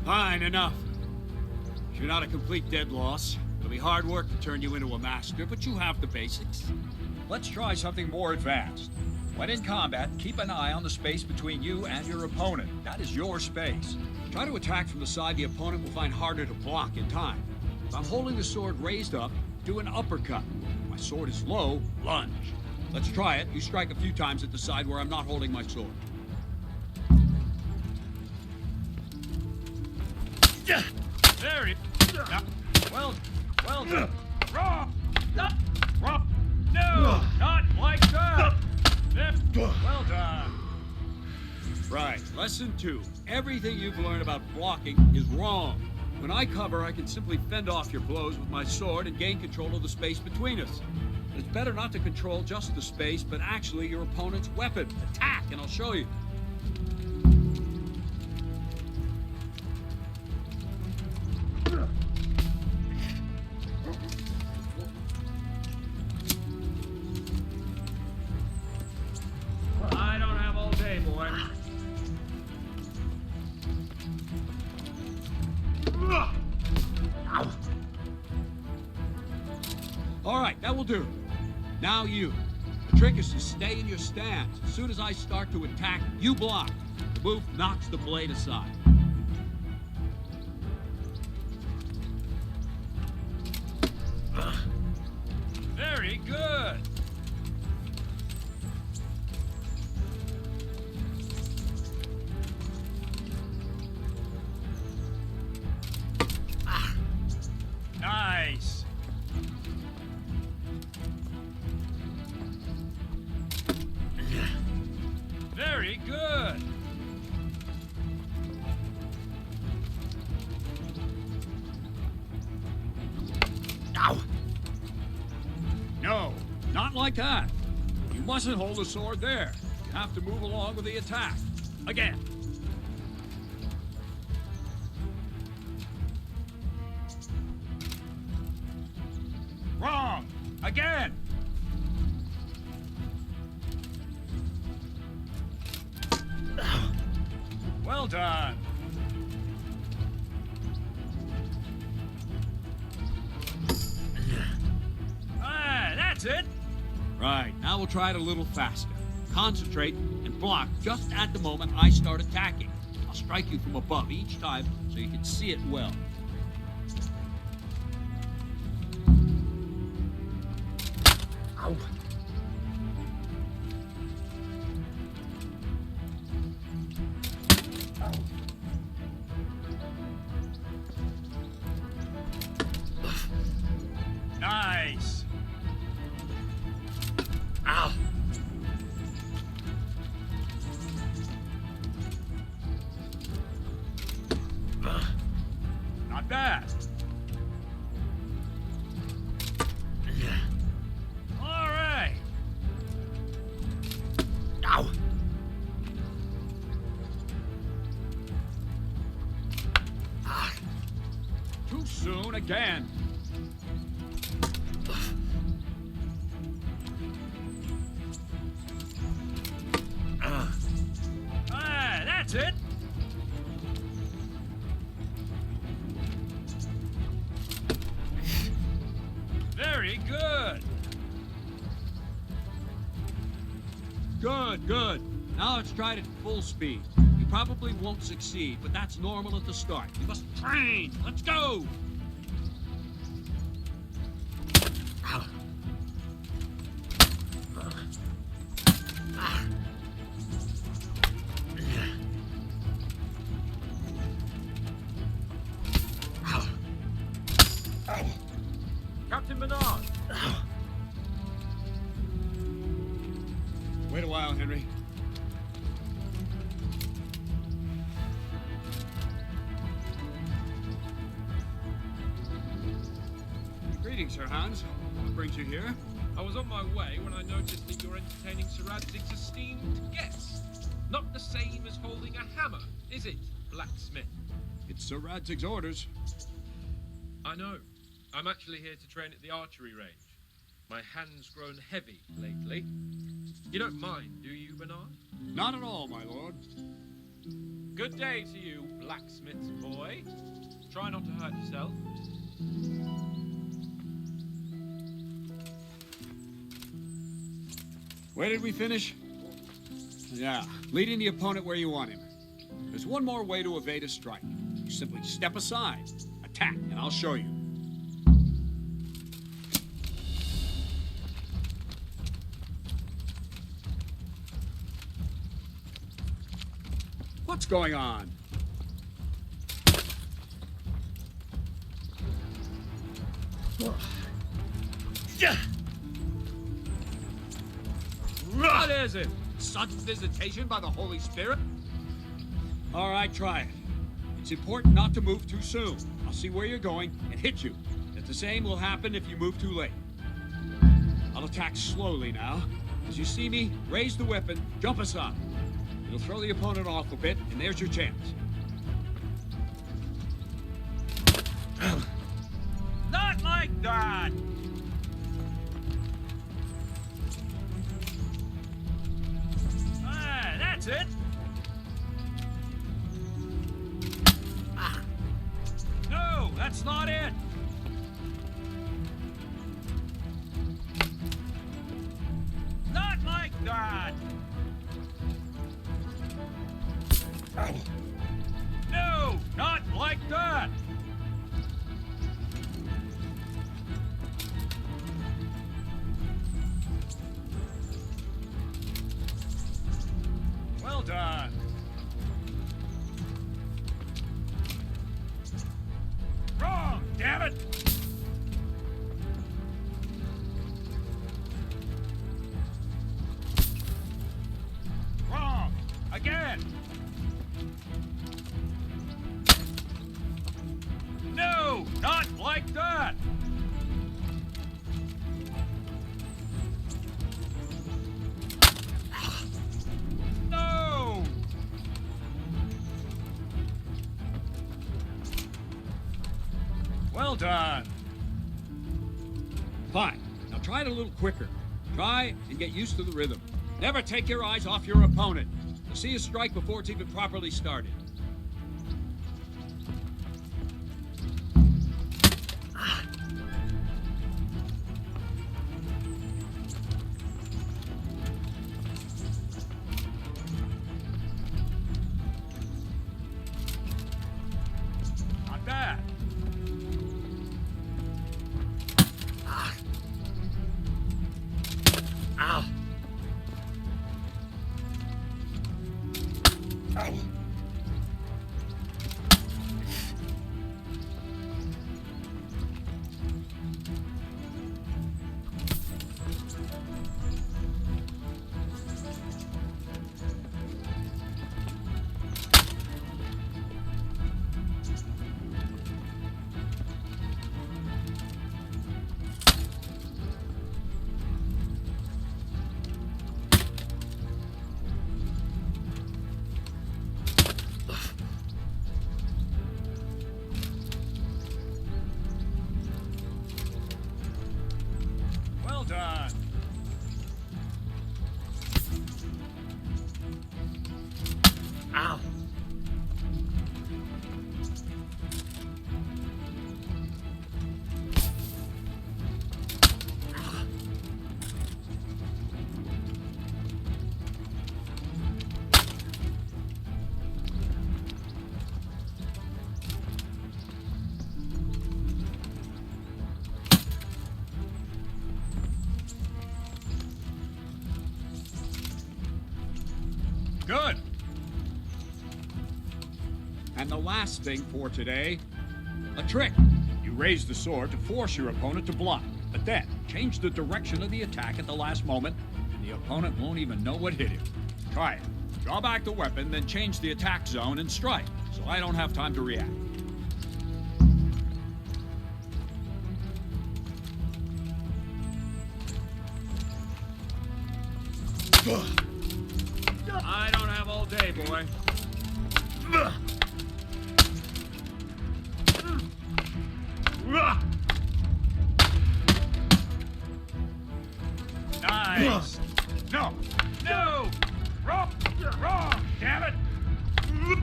Fine, enough. You're not a complete dead loss. It'll be hard work to turn you into a master, but you have the basics. Let's try something more advanced. When in combat, keep an eye on the space between you and your opponent. That is your space. Try to attack from the side the opponent will find harder to block in time. If I'm holding the sword raised up, do an uppercut. If my sword is low, lunge. Let's try it. You strike a few times at the side where I'm not holding my sword. Very. Well done. Wrong. Wrong. No, not like that. Well done. Right. Lesson 2. Everything you've learned about blocking is wrong. When I cover, I can simply fend off your blows with my sword and gain control of the space between us. It's better not to control just the space, but actually your opponent's weapon. Attack, and I'll show you. I don't have all day, boy. All right, that will do. Now you. The trick is to stay in your stance. As soon as I start to attack, you block. The move knocks the blade aside. Very good. Nice. Very good. Ow! No, not like that. You mustn't hold the sword there. You have to move along with the attack. Again. Wrong. Again. Well done. Ah, that's it. Right, now we'll try it a little faster. Concentrate and block just at the moment I start attacking. I'll strike you from above each time so you can see it well. Ow. Nice. Ow. Not bad. All right. Ow. Too soon again. Ah, that's it. Very good. Good, good. Now let's try it at full speed. You probably won't succeed, but that's normal at the start. You must train. Let's go! Captain Menard. Wait a while, Henry. Greetings, Sir Hans. What brings you here? I was on my way when I noticed that you're entertaining Sir Radzig's esteemed guest. Not the same as holding a hammer, is it, blacksmith? It's Sir Radzig's orders. I know. I'm actually here to train at the archery range. My hand's grown heavy lately. You don't mind, do you, Bernard? Not at all, my lord. Good day to you, blacksmith's boy. Try not to hurt yourself. Where did we finish? Yeah, leading the opponent where you want him. There's one more way to evade a strike. You simply step aside, attack, and I'll show you. What's going on? What is it? Sudden visitation by the Holy Spirit? All right, try it. It's important not to move too soon. I'll see where you're going and hit you. But the same will happen if you move too late. I'll attack slowly now. As you see me, raise the weapon, jump aside. It'll throw the opponent off a bit, and there's your chance. Not like that. Ah, that's it. No, that's not it. Not like that. No, not like that. Well done. Wrong, damn it. Wrong. Again! No! Not like that! No! Well done. Fine. Now try it a little quicker. Try and get used to the rhythm. Never take your eyes off your opponent. You'll see a strike before it's even properly started. Not bad. Ow. Ow. Well done. Ow. Good. And the last thing for today, a trick. You raise the sword to force your opponent to block, but then change the direction of the attack at the last moment, and the opponent won't even know what hit him. Try it. Draw back the weapon, then change the attack zone and strike, so I don't have time to react. I don't have all day, boy. Nice. No. No. Wrong. Wrong. Damn it.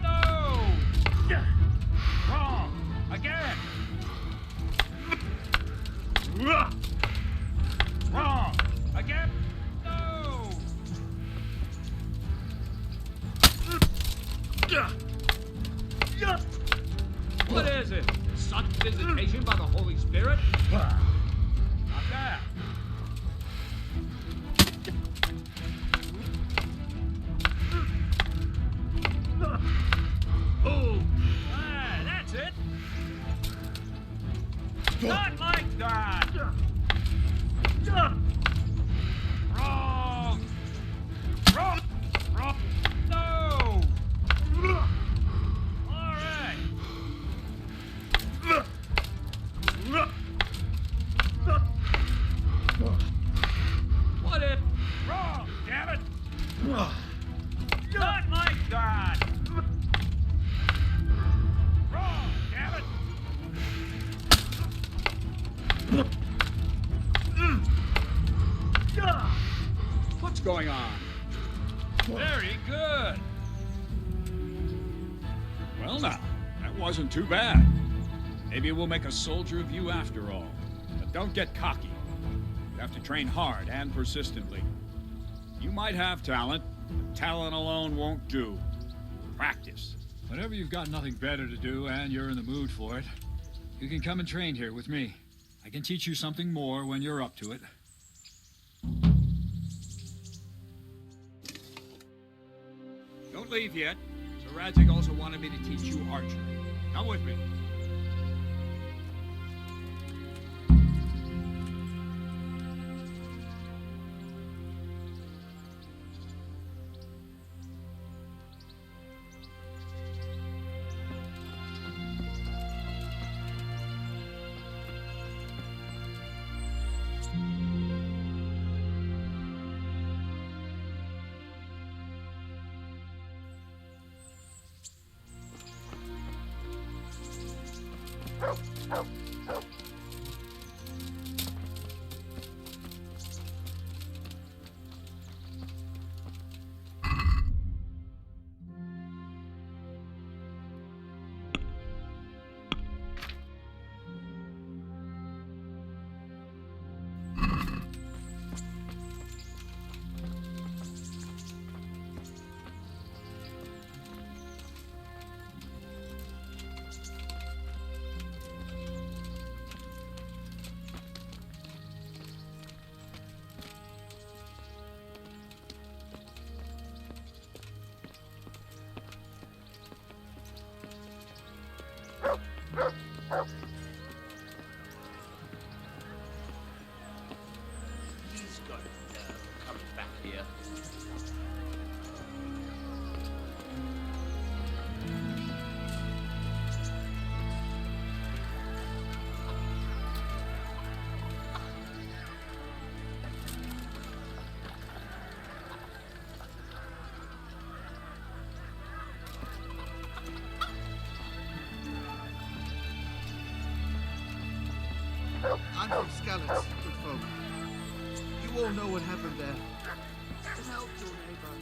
No. Wrong. Again. Wrong. Again. No. What is it? Sudden visitation by the Holy Spirit? Not bad. Oh. Ah, that's it. Not like that. Wrong. Wrong. Wrong. No. All right. What if? Wrong, damn it! Not like that! Wrong, damn it! What's going on? Very good! Well now, that wasn't too bad. Maybe we'll make a soldier of you after all. But don't get cocky. You have to train hard and persistently. You might have talent, but talent alone won't do. Practice. Whenever you've got nothing better to do and you're in the mood for it, you can come and train here with me. I can teach you something more when you're up to it. Don't leave yet. Sir Radzik also wanted me to teach you archery. Come with me. He's got coming back here. I'm from Skalitz, good folk. You all know what happened there. Help your neighbor.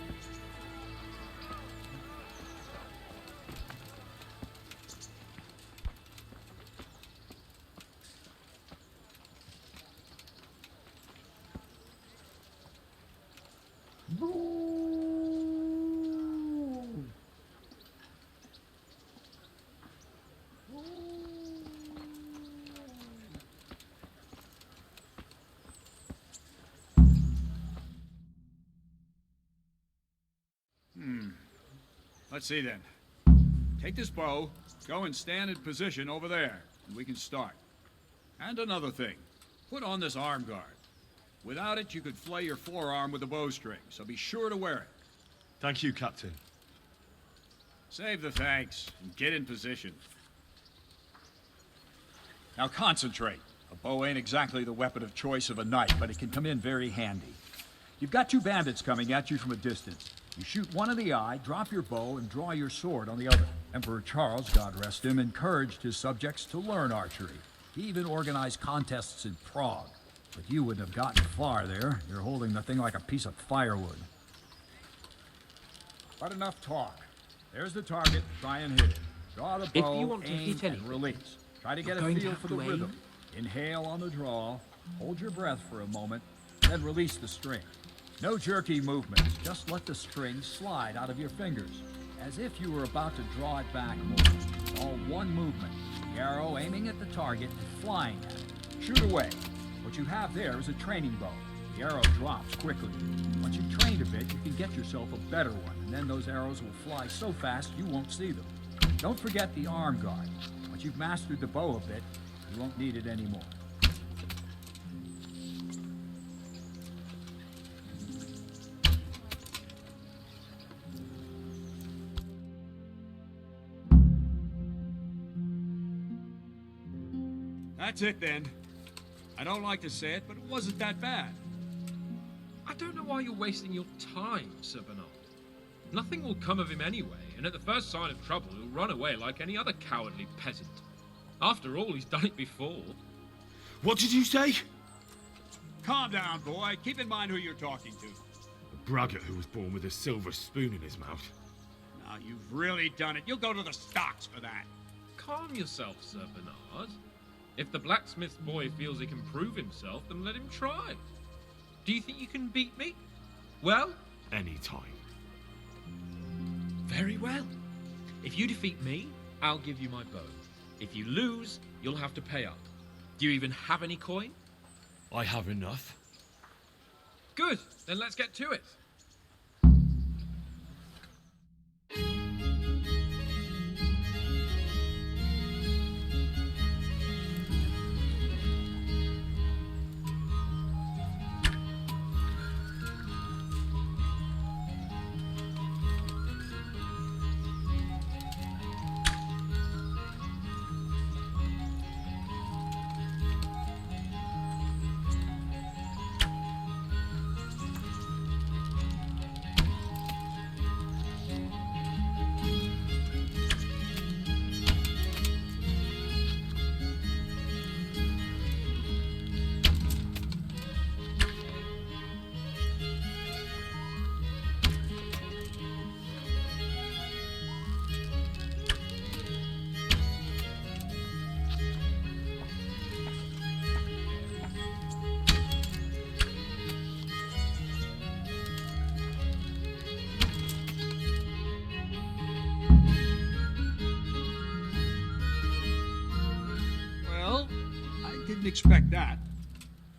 Let's see then. Take this bow, go and stand in position over there, and we can start. And another thing, put on this arm guard. Without it, you could flay your forearm with a bowstring, so be sure to wear it. Thank you, Captain. Save the thanks, and get in position. Now concentrate. A bow ain't exactly the weapon of choice of a knight, but it can come in very handy. You've got two bandits coming at you from a distance. You shoot one in the eye, drop your bow, and draw your sword on the other. Emperor Charles, God rest him, encouraged his subjects to learn archery. He even organized contests in Prague. But you wouldn't have gotten far there. You're holding the thing like a piece of firewood. But enough talk. There's the target. Try and hit it. Draw the bow, If you want to aim, hit and anything, release. Try to you're get a going to feel have for the to aim. rhythm. Inhale on the draw, hold your breath for a moment, then release the string. No jerky movements, just let the string slide out of your fingers, as if you were about to draw it back more. All one movement, the arrow aiming at the target and flying at it. Shoot away. What you have there is a training bow. The arrow drops quickly. Once you've trained a bit, you can get yourself a better one, and then those arrows will fly so fast you won't see them. Don't forget the arm guard. Once you've mastered the bow a bit, you won't need it anymore. That's it then. I don't like to say it, but it wasn't that bad. I don't know why you're wasting your time, Sir Bernard. Nothing will come of him anyway, and at the first sign of trouble, he'll run away like any other cowardly peasant. After all, he's done it before. What did you say? Calm down, boy. Keep in mind who you're talking to. A braggart who was born with a silver spoon in his mouth. Now, you've really done it. You'll go to the stocks for that. Calm yourself, Sir Bernard. If the blacksmith boy feels he can prove himself, then let him try. Do you think you can beat me? Well? Any time. Very well. If you defeat me, I'll give you my bow. If you lose, you'll have to pay up. Do you even have any coin? I have enough. Good, then let's get to it. didn't expect that.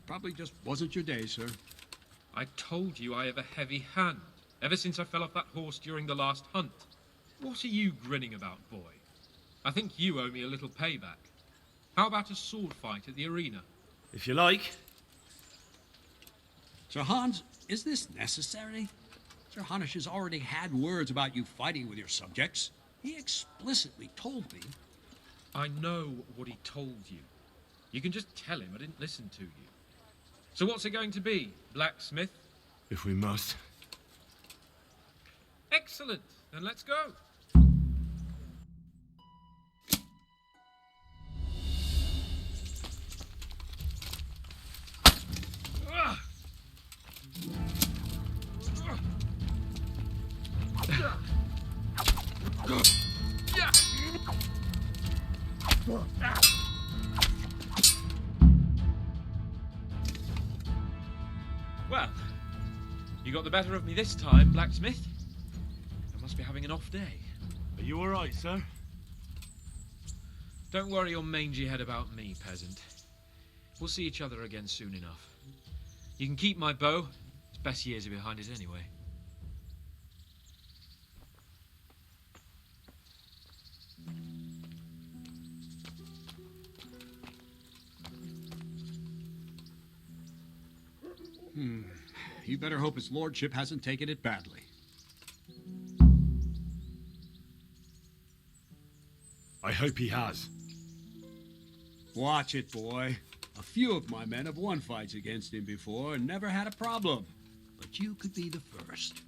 Probably just wasn't your day, sir. I told you I have a heavy hand, ever since I fell off that horse during the last hunt. What are you grinning about, boy? I think you owe me a little payback. How about a sword fight at the arena? If you like. Sir Hans, is this necessary? Sir Hanush has already had words about you fighting with your subjects. He explicitly told me. I know what he told you. You can just tell him I didn't listen to you. So what's it going to be, blacksmith? If we must. Excellent. Then let's go. Well, you got the better of me this time, blacksmith. I must be having an off day. Are you all right, sir? Don't worry your mangy head about me, peasant. We'll see each other again soon enough. You can keep my bow. Its best years are behind us anyway. You better hope his lordship hasn't taken it badly. I hope he has. Watch it, boy. A few of my men have won fights against him before and never had a problem. But you could be the first.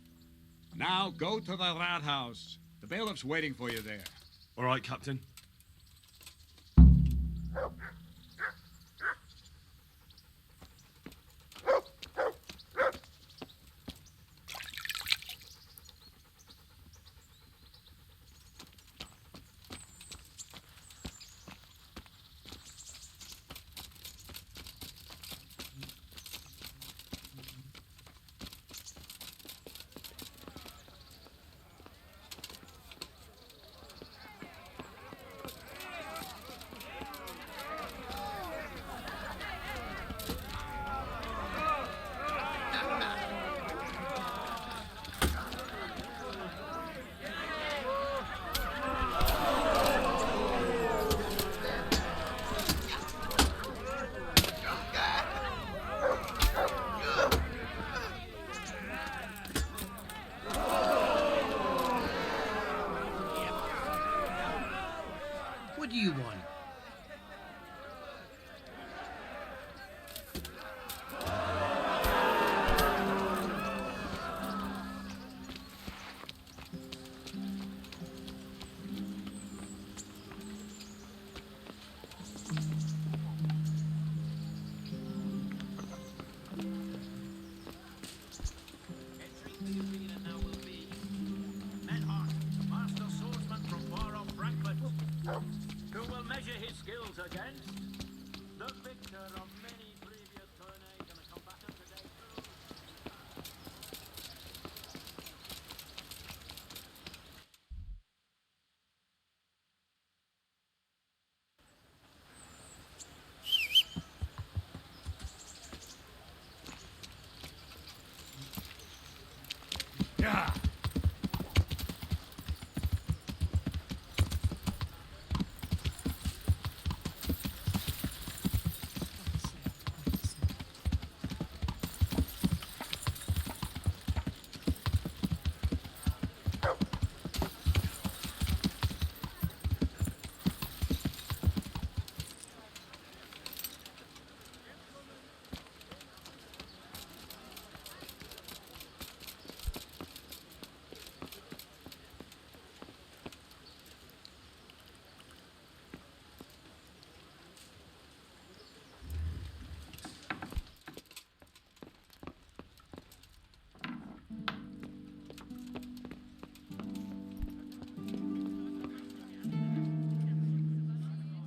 Now go to the rat house. The bailiff's waiting for you there. All right, Captain. What do you want? Who will measure his skills against the victor of many previous tourneys and a combatant today. Yeah.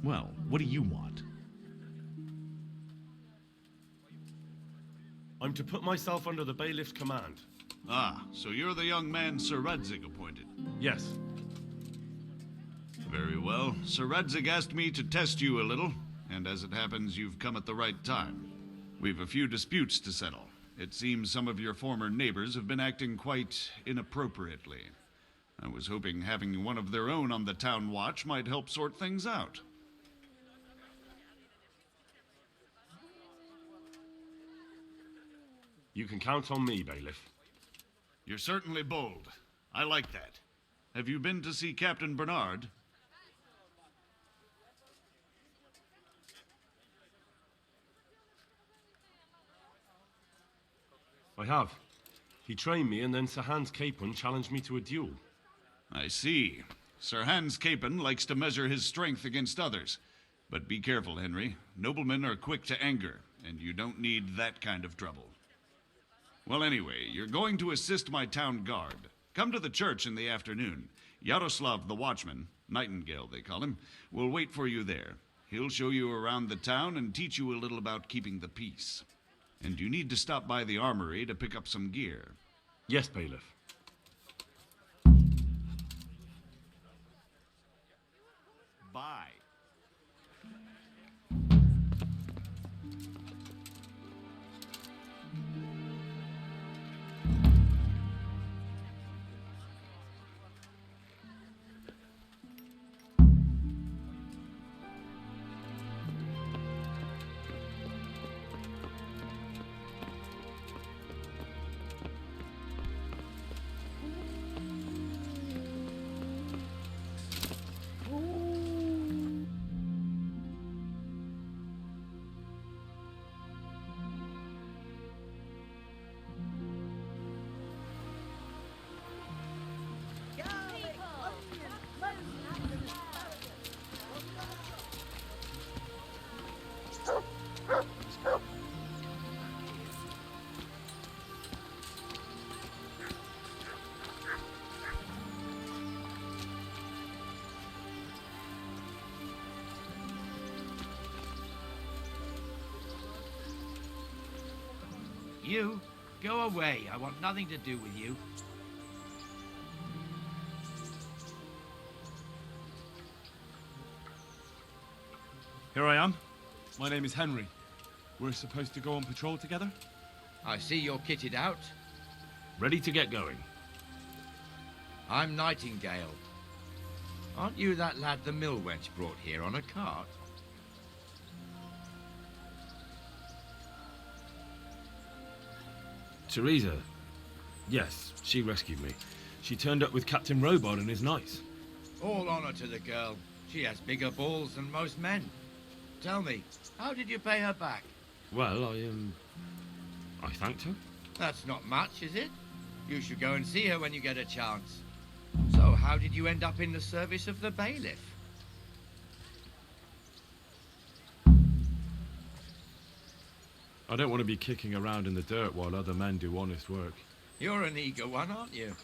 Well, what do you want? I'm to put myself under the bailiff's command. Ah, so you're the young man Sir Radzig appointed? Yes. Very well. Sir Radzig asked me to test you a little. and as it happens, you've come at the right time. We've a few disputes to settle. It seems some of your former neighbors have been acting quite inappropriately. I was hoping having one of their own on the town watch might help sort things out. You can count on me, Bailiff. You're certainly bold. I like that. Have you been to see Captain Bernard? I have. He trained me, and then Sir Hans Capon challenged me to a duel. I see. Sir Hans Capon likes to measure his strength against others. But be careful, Henry. Noblemen are quick to anger, and you don't need that kind of trouble. Well, anyway, you're going to assist my town guard. Come to the church in the afternoon. Yaroslav the watchman, Nightingale they call him, will wait for you there. He'll show you around the town and teach you a little about keeping the peace. And you need to stop by the armory to pick up some gear. Yes, Bailiff. Bye. You, go away. I want nothing to do with you. Here I am. My name is Henry. We're supposed to go on patrol together? I see you're kitted out. Ready to get going. I'm Nightingale. Aren't you that lad the mill wench brought here on a cart? Teresa. Yes, she rescued me. She turned up with Captain Robard and his knights. All honor to the girl. She has bigger balls than most men. Tell me, how did you pay her back? Well, I thanked her. That's not much, is it? You should go and see her when you get a chance. So, how did you end up in the service of the bailiff? I don't want to be kicking around in the dirt while other men do honest work. You're an eager one, aren't you?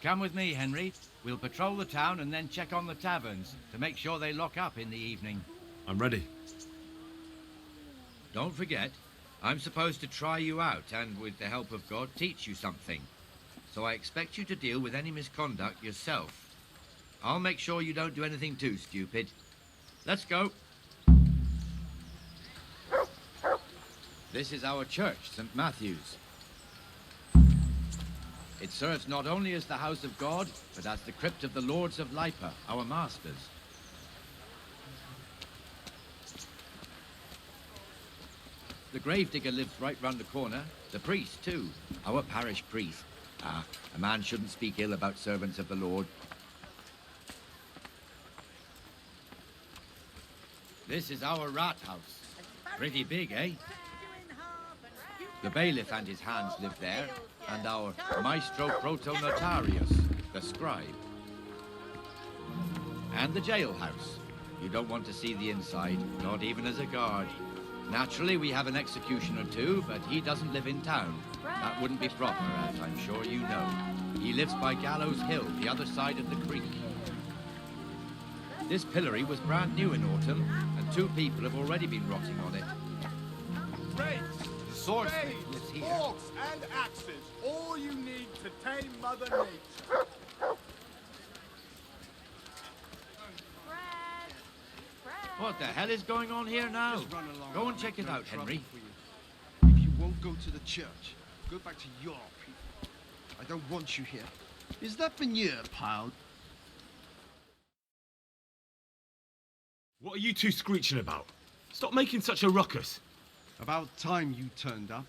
Come with me, Henry. We'll patrol the town and then check on the taverns to make sure they lock up in the evening. I'm ready. Don't forget, I'm supposed to try you out and, with the help of God, teach you something. So I expect you to deal with any misconduct yourself. I'll make sure you don't do anything too stupid. Let's go. This is our church, St. Matthew's. It serves not only as the house of God, but as the crypt of the Lords of Lipa, our masters. The gravedigger lives right round the corner. The priest, too. Our parish priest. Ah, a man shouldn't speak ill about servants of the Lord. This is our rat house. Pretty big, eh? The bailiff and his hands live there, and our maestro proto-notarius, the scribe. And the jailhouse. You don't want to see the inside, not even as a guard. Naturally, we have an executioner too, but he doesn't live in town. That wouldn't be proper, as I'm sure you know. He lives by Gallows Hill, the other side of the creek. This pillory was brand new in autumn, and 2 people have already been rotting on it. The swordsmith lives here. Forks and axes, all you need to tame Mother Nature. What the hell is going on here now? Just run along. Go and check it out, Henry. If you won't go to the church, go back to your people. I don't want you here. Is that manure piled? What are you two screeching about? Stop making such a ruckus. About time you turned up.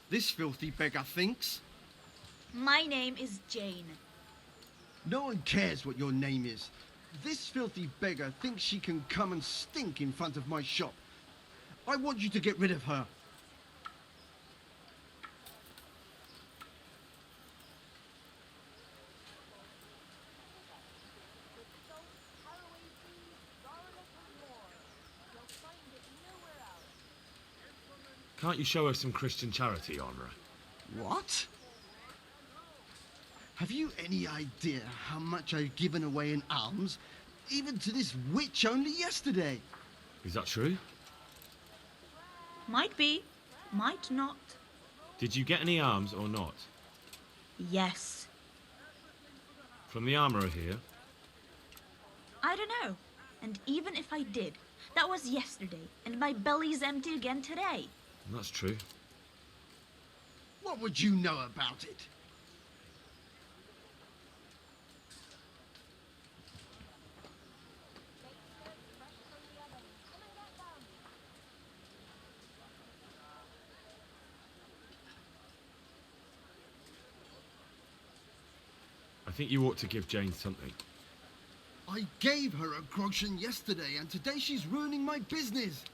This filthy beggar thinks. My name is Jane. No one cares what your name is. This filthy beggar thinks she can come and stink in front of my shop. I want you to get rid of her. Can't you show us some Christian charity, Honora? What? Have you any idea how much I've given away in alms? Even to this witch only yesterday. Is that true? Might be, might not. Did you get any alms or not? Yes. From the armourer here? I don't know. And even if I did, that was yesterday, and my belly's empty again today. That's true. What would you know about it? I think you ought to give Jane something. I gave her a groschen yesterday, and today she's ruining my business.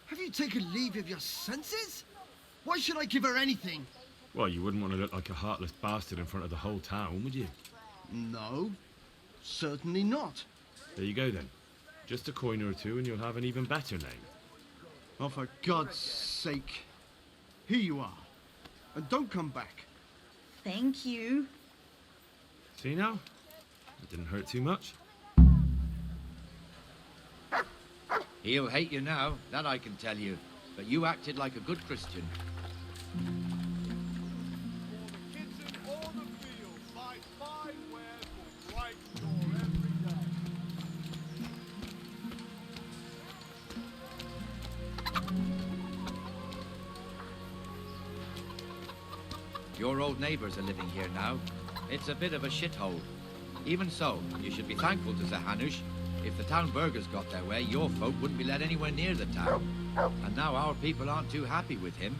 Have you taken leave of your senses? Why should I give her anything? Well, you wouldn't want to look like a heartless bastard in front of the whole town, would you? No, certainly not. There you go then. Just a coin or two and you'll have an even better name. Oh, for God's sake. Here you are. And don't come back. Thank you. See now? It didn't hurt too much. He'll hate you now, that I can tell you. But you acted like a good Christian. Your old neighbours are living here now. It's a bit of a shithole. Even so, you should be thankful to Sir Hanush. If the town burghers got their way, your folk wouldn't be let anywhere near the town. And now our people aren't too happy with him.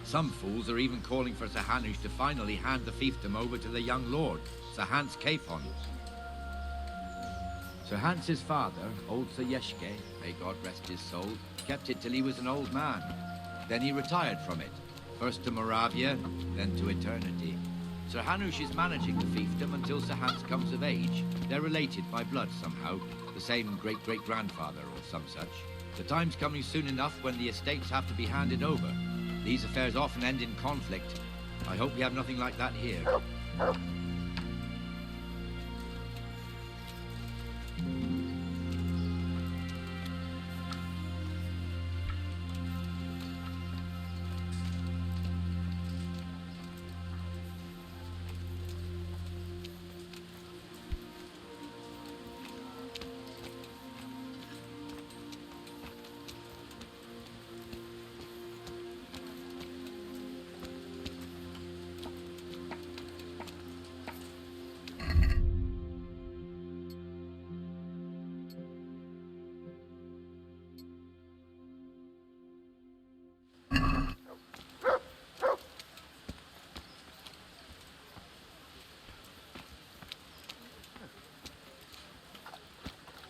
Some fools are even calling for Sir Hanush to finally hand the fiefdom over to the young lord, Sir Hans Capon. Sir Hans's father, old Sir Yeshke, may God rest his soul, kept it till he was an old man. Then he retired from it, first to Moravia, then to eternity. Sir Hanush is managing the fiefdom until Sir Hans comes of age. They're related by blood somehow, the same great-great-grandfather or some such. The time's coming soon enough when the estates have to be handed over. These affairs often end in conflict. I hope we have nothing like that here.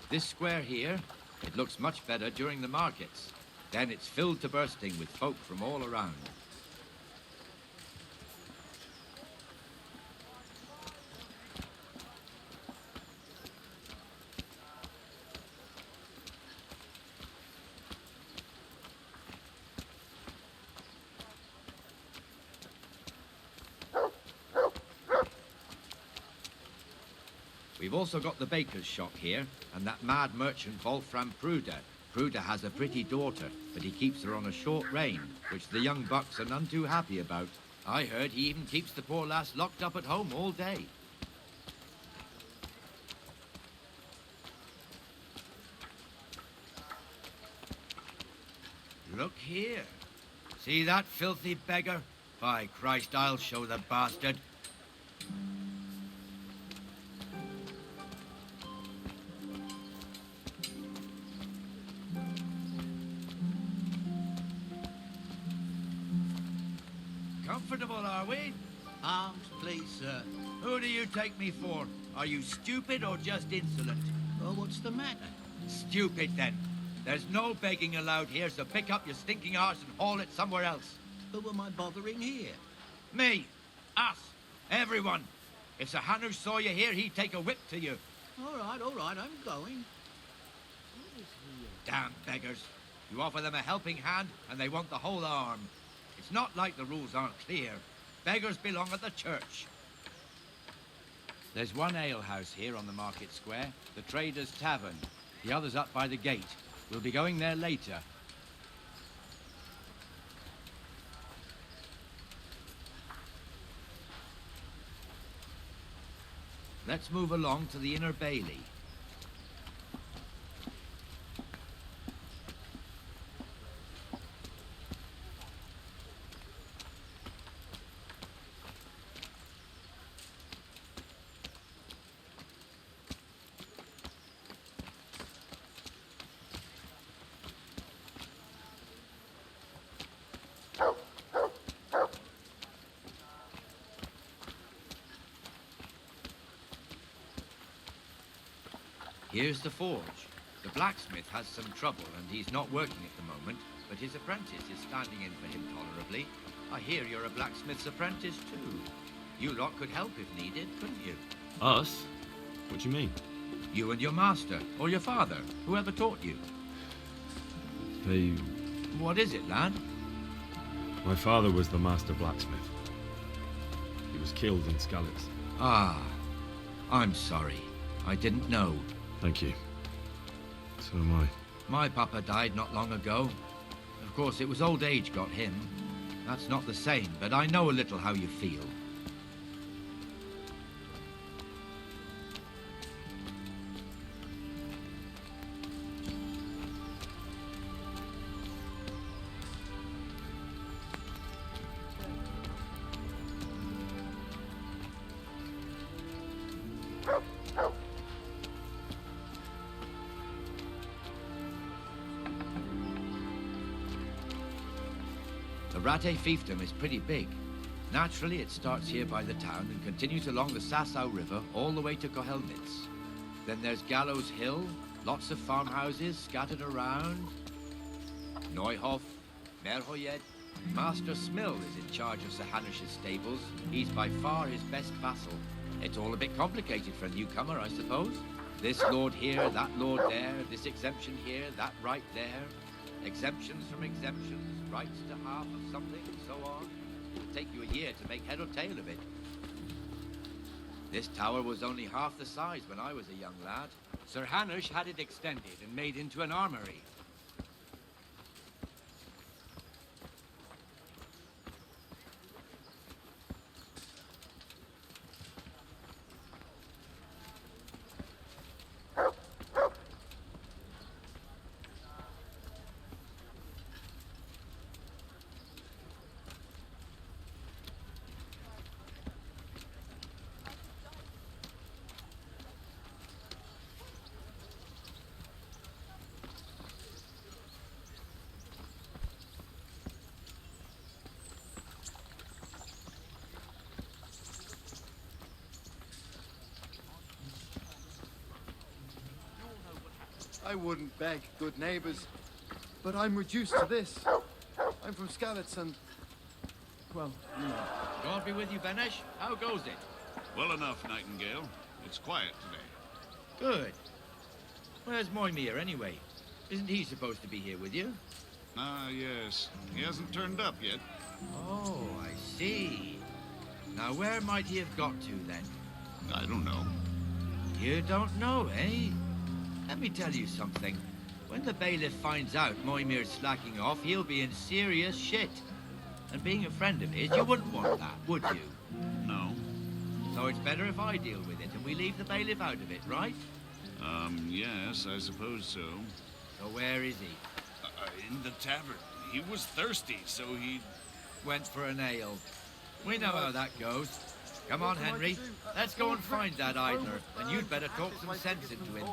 This square here, it looks much better during the markets. Then it's filled to bursting with folk from all around. We've also got the baker's shop here, and that mad merchant Wolfram Pruder. Pruder has a pretty daughter, but he keeps her on a short rein, which the young bucks are none too happy about. I heard he even keeps the poor lass locked up at home all day. Look here. See that filthy beggar? By Christ, I'll show the bastard. Comfortable, are we? Arms, please, sir. Who do you take me for? Are you stupid or just insolent? Well, what's the matter? Stupid, then. There's no begging allowed here, so pick up your stinking arse and haul it somewhere else. Who am I bothering here? Me. Us. Everyone. If Sir Hanush saw you here, he'd take a whip to you. All right, I'm going. Damn beggars. You offer them a helping hand, and they want the whole arm. It's not like the rules aren't clear. Beggars belong at the church. There's one alehouse here on the market square, the Trader's Tavern. The other's up by the gate. We'll be going there later. Let's move along to the Inner Bailey. Here's the forge. The blacksmith has some trouble and he's not working at the moment, but his apprentice is standing in for him tolerably. I hear you're a blacksmith's apprentice too. You lot could help if needed, couldn't you? Us? What do you mean? You and your master, or your father, whoever taught you. They... What is it, lad? My father was the master blacksmith. He was killed in Skalitz. Ah, I'm sorry. I didn't know. Thank you. So am I. My papa died not long ago. Of course, it was old age got him. That's not the same, but I know a little how you feel. The Rate fiefdom is pretty big. Naturally, it starts here by the town and continues along the Sasau River all the way to Kohelnitz. Then there's Gallows Hill, lots of farmhouses scattered around. Neuhof, Merhoyed. Master Smill is in charge of Sir Hanush's stables. He's by far his best vassal. It's all a bit complicated for a newcomer, I suppose. This lord here, that lord there, this exemption here, that right there. Exemptions from exemptions, rights to half of something, and so on. It'll take you a year to make head or tail of it. This tower was only half the size when I was a young lad. Sir Hanush had it extended and made into an armory. I wouldn't beg, good neighbors, but I'm reduced to this. I'm from Skalitz and, well, you know. God be with you, Benesh. How goes it? Well enough, Nightingale. It's quiet today. Good. Where's Moimir, anyway? Isn't he supposed to be here with you? Ah, yes. He hasn't turned up yet. Oh, I see. Now, where might he have got to, then? I don't know. You don't know, eh? Let me tell you something. When the bailiff finds out Moimir's slacking off, he'll be in serious shit. And being a friend of his, you wouldn't want that, would you? No. So it's better if I deal with it and we leave the bailiff out of it, right? Yes, I suppose so. So where is he? In the tavern. He was thirsty, so he went for an ale. We know how that goes. Come on, Henry. Let's go and find that idler, and you'd better talk some sense into him.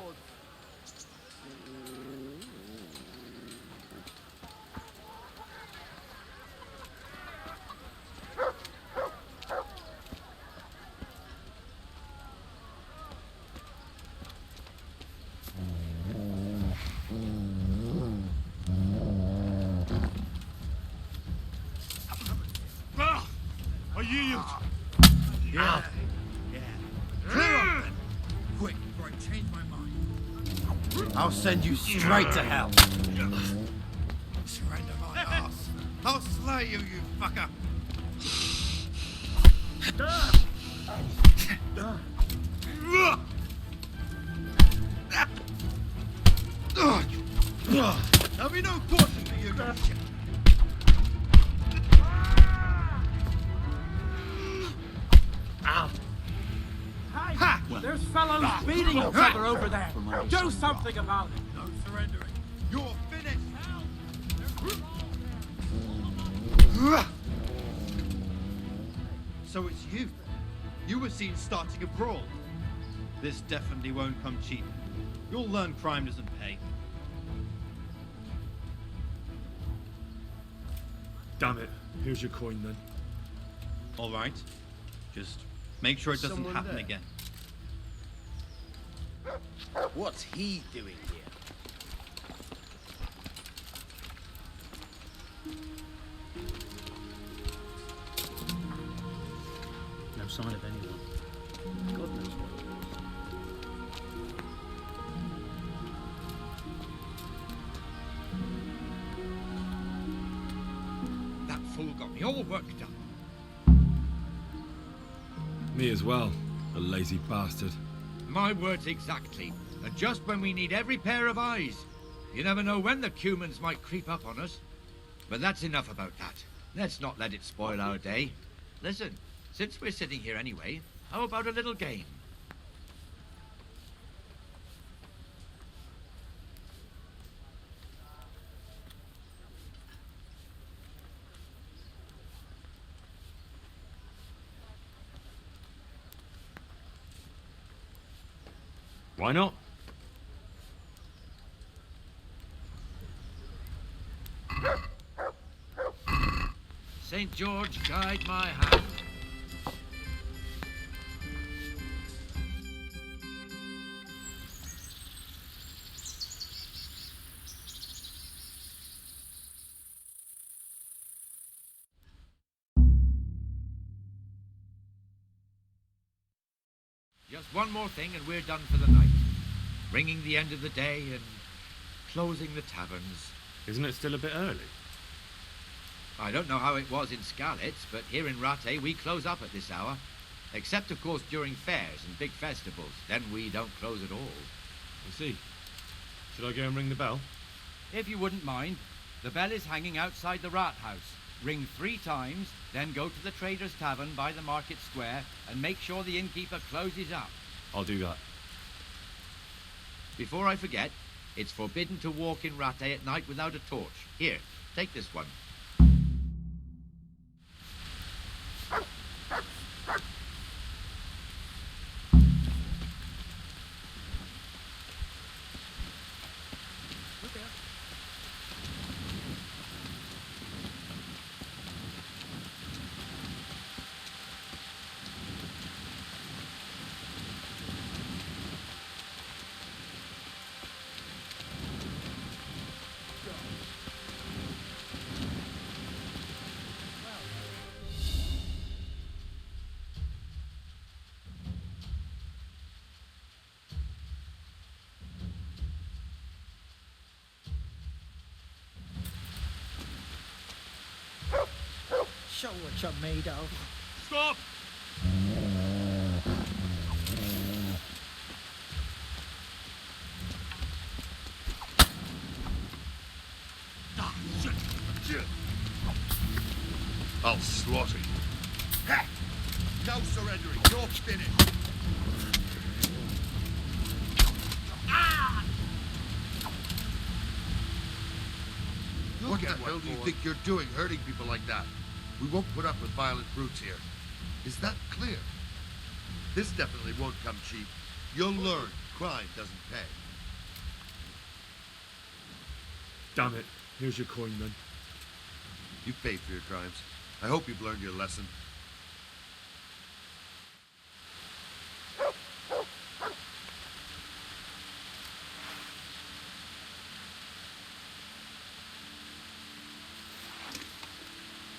I yield. Yeah. Clear up then. Quick, before I change my mind. I'll send you straight to hell. Surrender my ass. I'll slay you, you fucker. There'll be no portion for you, gotcha. Ow. Hey, there's fellows beating each other over there. Do something about it. No surrendering. You're finished. So it's you. You were seen starting a brawl. This definitely won't come cheap. You'll learn crime doesn't pay. Damn it. Here's your coin then. All right. Just make sure it doesn't Someone happen there? again. What's he doing here? No sign of anyone. God knows what it was. That fool got me all worked up. Me as well, a lazy bastard. My words exactly. And just when we need every pair of eyes. You never know when the Cumans might creep up on us. But that's enough about that. Let's not let it spoil our day. Listen, since we're sitting here anyway, how about a little game? Why not? St. George, guide my hand. Just one more thing and we're done for the night. Ringing the end of the day and closing the taverns. Isn't it still a bit early? I don't know how it was in Skalitz, but here in Rattay we close up at this hour. Except, of course, during fairs and big festivals. Then we don't close at all. I see. Should I go and ring the bell? If you wouldn't mind, the bell is hanging outside the rat house. Ring 3 times, then go to the Trader's Tavern by the market square and make sure the innkeeper closes up. I'll do that. Before I forget, it's forbidden to walk in Rattay at night without a torch. Here, take this one. Show what you're made of. Stop! I'll slaughter you. Ha! No surrendering. You're finished. What the hell do you think you're doing, hurting people like that? We won't put up with violent brutes here. Is that clear? This definitely won't come cheap. You'll learn crime doesn't pay. Damn it. Here's your coin, then. You paid for your crimes. I hope you've learned your lesson.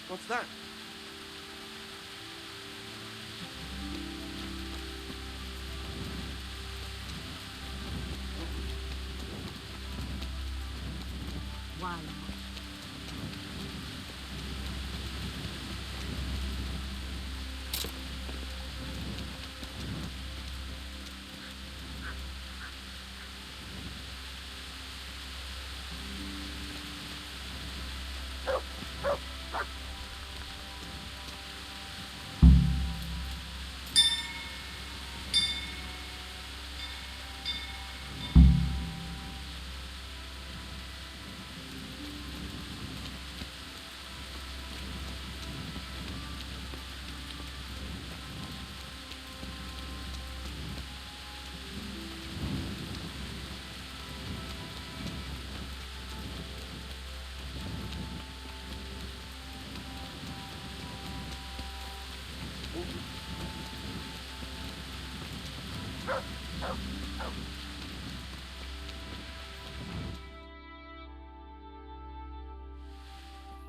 What's that? Why?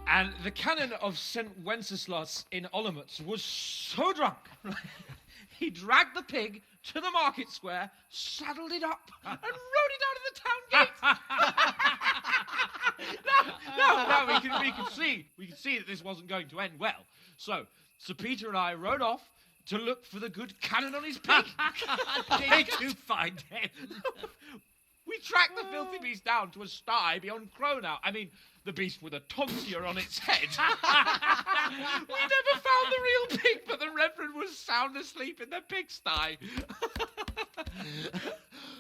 And the canon of St. Wenceslas in Olomouc was so drunk, he dragged the pig to the market square, saddled it up, and rode it out of the town gate. No, we could see that this wasn't going to end well. So Sir Peter and I rode off to look for the good canon on his pig. Did you find him? We tracked the filthy beast down to a sty beyond Cronau. I mean, the beast with a tonsure on its head. We never found the real pig, but the Reverend was sound asleep in the pigsty.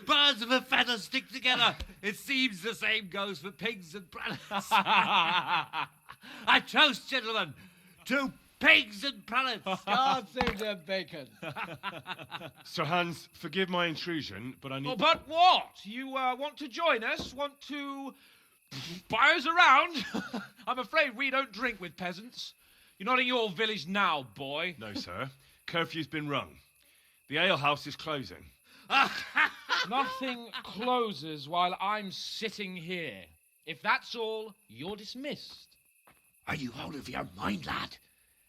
Birds of a feather stick together. It seems the same goes for pigs and planets. I toast, gentlemen, to pigs and planets. God save their bacon. Sir Hans, forgive my intrusion, but I need... Oh, but what? You want to join us? Want to buy us around? I'm afraid we don't drink with peasants. You're not in your village now, boy. No, sir. Curfew's been rung. The alehouse is closing. Nothing closes while I'm sitting here. If that's all, you're dismissed. Are you out of your mind, lad?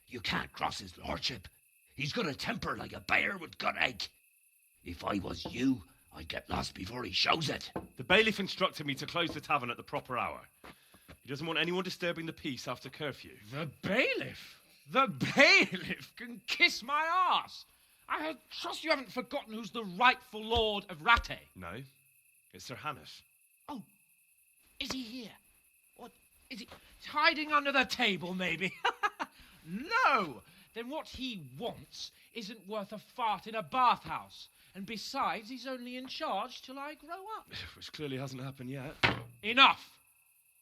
You can't cross his lordship. He's got a temper like a bear with gut ache. If I was you, I'd get lost before he shows it. The bailiff instructed me to close the tavern at the proper hour. He doesn't want anyone disturbing the peace after curfew. The bailiff? The bailiff can kiss my arse. I trust you haven't forgotten who's the rightful lord of Rattay. No, it's Sir Hannes. Oh, is he here? What, is he hiding under the table, maybe? No! Then what he wants isn't worth a fart in a bathhouse. And besides, he's only in charge till I grow up. Which clearly hasn't happened yet. Enough!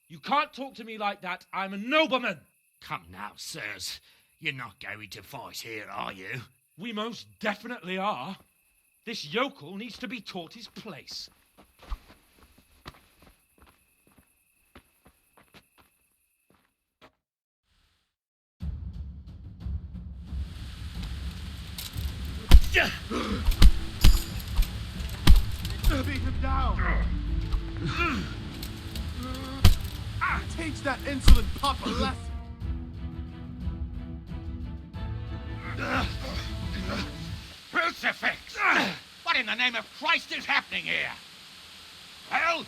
You can't talk to me like that. I'm a nobleman. Come now, sirs. You're not going to fight here, are you? We most definitely are. This yokel needs to be taught his place. Beat him down. Teach that insolent pup a lesson. Crucifix! What in the name of Christ is happening here? Well,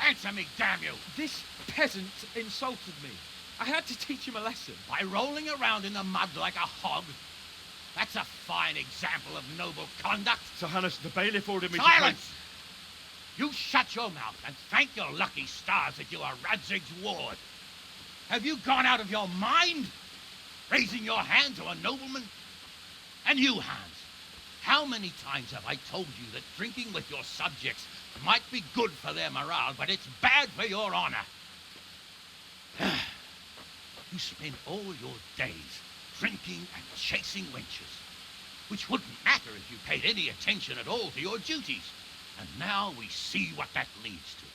answer me, damn you! This peasant insulted me. I had to teach him a lesson. By rolling around in the mud like a hog? That's a fine example of noble conduct. Sir Hannes, the bailiff ordered me Silence! You shut your mouth and thank your lucky stars that you are Radzig's ward. Have you gone out of your mind? Raising your hand to a nobleman? And you, Hans, how many times have I told you that drinking with your subjects might be good for their morale, but it's bad for your honor? You spend all your days drinking and chasing wenches, which wouldn't matter if you paid any attention at all to your duties. And now we see what that leads to.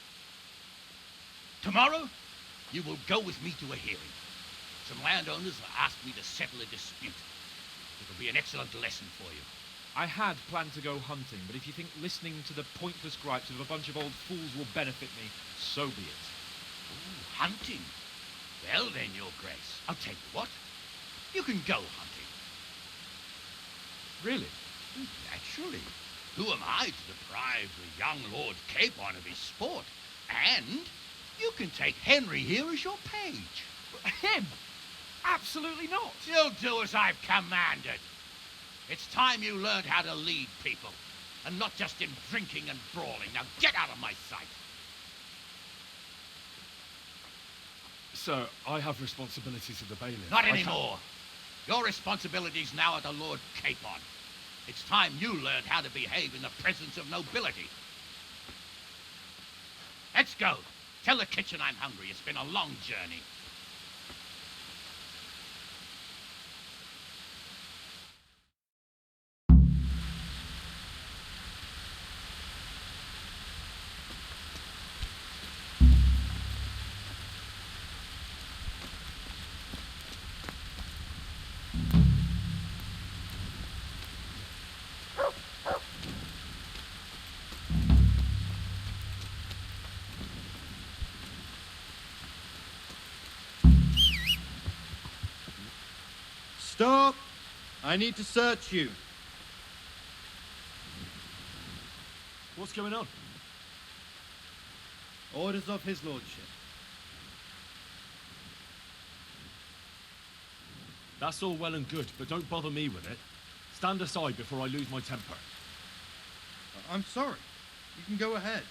Tomorrow, you will go with me to a hearing. Some landowners have asked me to settle a dispute. It'll be an excellent lesson for you. I had planned to go hunting, but if you think listening to the pointless gripes of a bunch of old fools will benefit me, so be it. Ooh, hunting? Well then, Your Grace, I'll tell you what. You can go hunting. Really? Naturally. Who am I to deprive the young Lord Capon of his sport? And you can take Henry here as your page. Him? Absolutely not. You'll do as I've commanded. It's time you learned how to lead people, and not just in drinking and brawling. Now get out of my sight. Sir, I have responsibilities of the bailiff. Not anymore. Your responsibilities now are the Lord Capon. It's time you learned how to behave in the presence of nobility. Let's go. Tell the kitchen I'm hungry. It's been a long journey. Stop! I need to search you. What's going on? Orders of His Lordship. That's all well and good, but don't bother me with it. Stand aside before I lose my temper. I'm sorry. You can go ahead.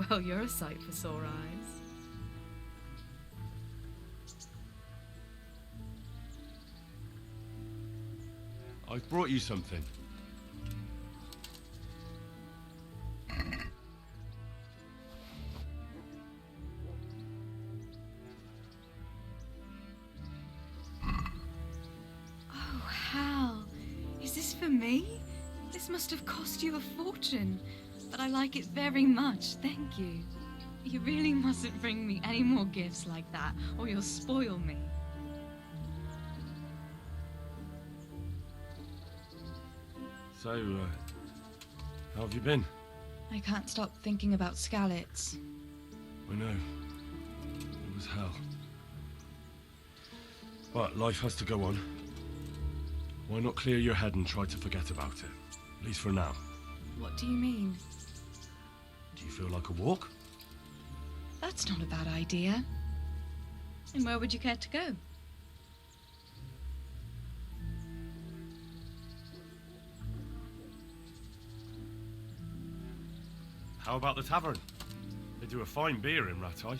Well, you're a sight for sore eyes. I've brought you something. Oh, Hal. Is this for me? This must have cost you a fortune. But I like it very much, thank you. You really mustn't bring me any more gifts like that, or you'll spoil me. So, how have you been? I can't stop thinking about Skalitz. I know. It was hell. But life has to go on. Why not clear your head and try to forget about it? At least for now. What do you mean? Do you feel like a walk? That's not a bad idea. And where would you care to go? How about the tavern? They do a fine beer in Rattay.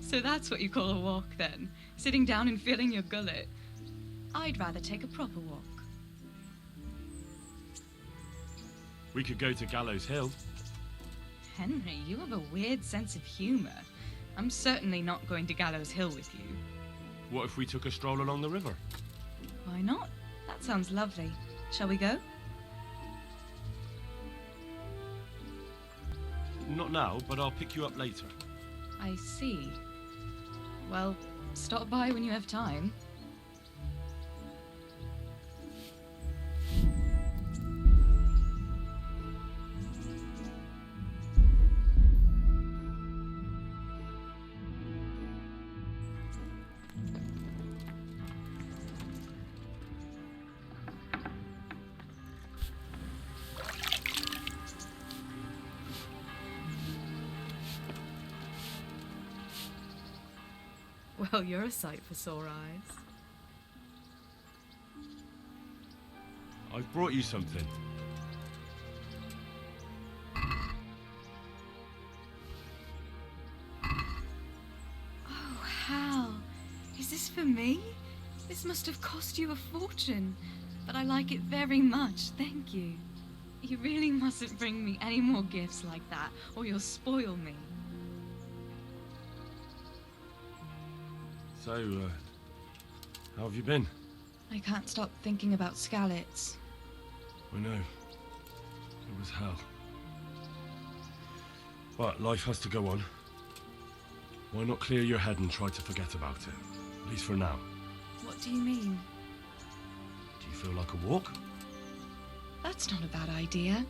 So that's what you call a walk, then? Sitting down and filling your gullet? I'd rather take a proper walk. We could go to Gallows Hill. Henry, you have a weird sense of humor. I'm certainly not going to Gallows Hill with you. What if we took a stroll along the river? Why not? That sounds lovely. Shall we go? Not now, but I'll pick you up later. I see. Well, stop by when you have time. Well, you're a sight for sore eyes. I've brought you something. Oh, Hal. Is this for me? This must have cost you a fortune. But I like it very much, thank you. You really mustn't bring me any more gifts like that, or you'll spoil me. So, how have you been? I can't stop thinking about Skalitz. I know. It was hell. But life has to go on. Why not clear your head and try to forget about it? At least for now. What do you mean? Do you feel like a walk? That's not a bad idea.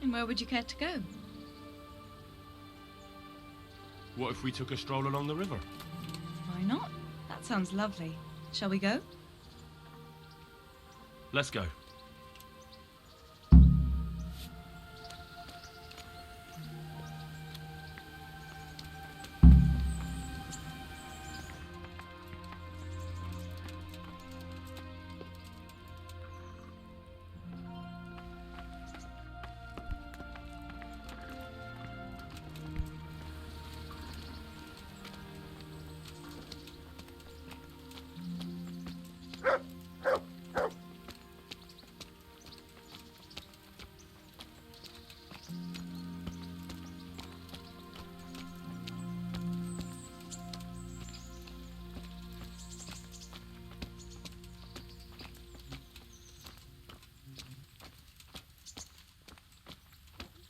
And where would you care to go? What if we took a stroll along the river? Why not? That sounds lovely. Shall we go? Let's go.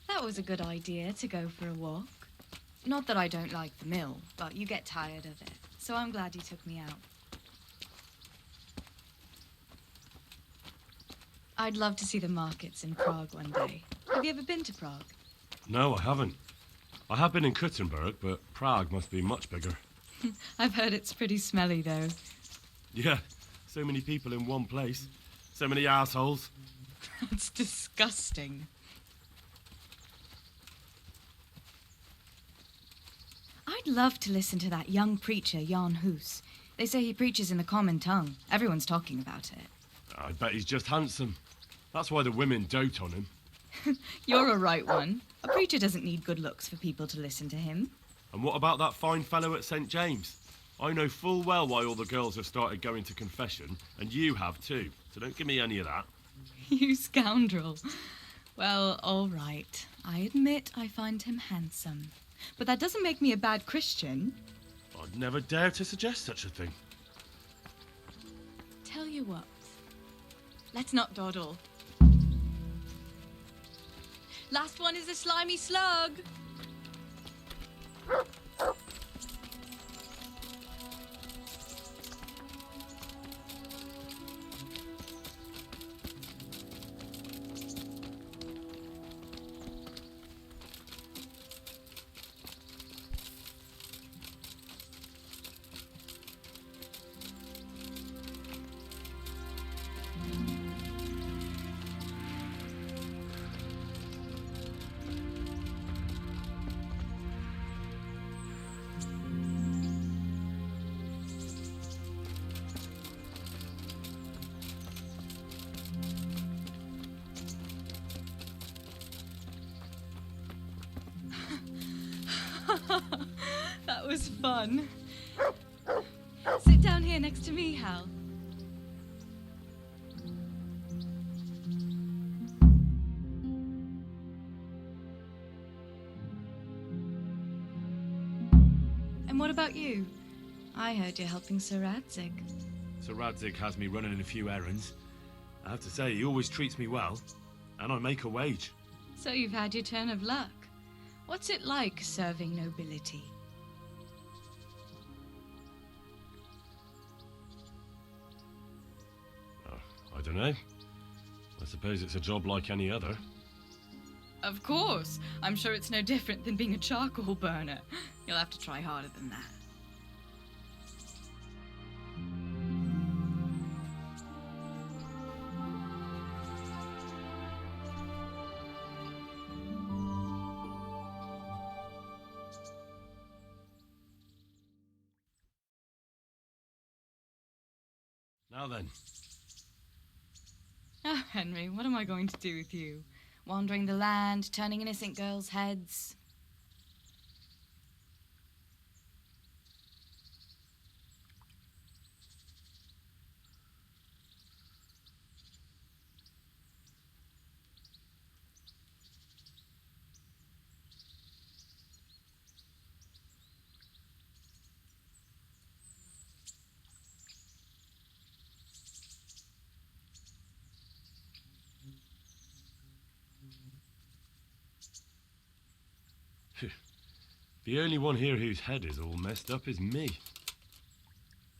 That was a good idea to go for a walk. Not that I don't like the mill, but you get tired of it. So I'm glad you took me out. I'd love to see the markets in Prague one day. Have you ever been to Prague? No, I haven't. I have been in Kuttenberg, but Prague must be much bigger. I've heard it's pretty smelly, though. Yeah, so many people in one place. So many assholes. It's disgusting. I'd love to listen to that young preacher, Jan Hus. They say he preaches in the common tongue. Everyone's talking about it. I bet he's just handsome. That's why the women dote on him. You're a right one. A preacher doesn't need good looks for people to listen to him. And what about that fine fellow at St. James? I know full well why all the girls have started going to confession, and you have too. So don't give me any of that. You scoundrel. Well, all right. I admit I find him handsome. But that doesn't make me a bad Christian. I'd never dare to suggest such a thing. Tell you what. Let's not dawdle. Last one is a slimy slug. That was fun. Sit down here next to me, Hal. And what about you? I heard you're helping Sir Radzig. Sir Radzig has me running a few errands. I have to say, he always treats me well, and I make a wage. So you've had your turn of luck. What's it like serving nobility? I don't know. I suppose it's a job like any other. Of course. I'm sure it's no different than being a charcoal burner. You'll have to try harder than that. Now then. Oh, Henry, what am I going to do with you? Wandering the land, turning innocent girls' heads. The only one here whose head is all messed up is me.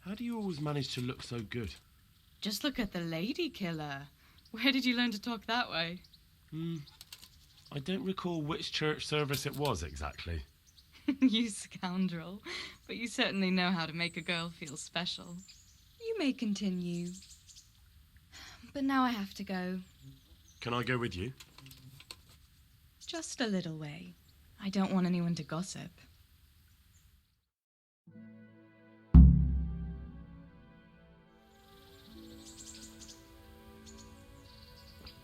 How do you always manage to look so good? Just look at the lady killer. Where did you learn to talk that way? I don't recall which church service it was exactly. You scoundrel. But you certainly know how to make a girl feel special. You may continue. But now I have to go. Can I go with you? Just a little way. I don't want anyone to gossip.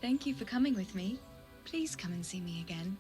Thank you for coming with me. Please come and see me again.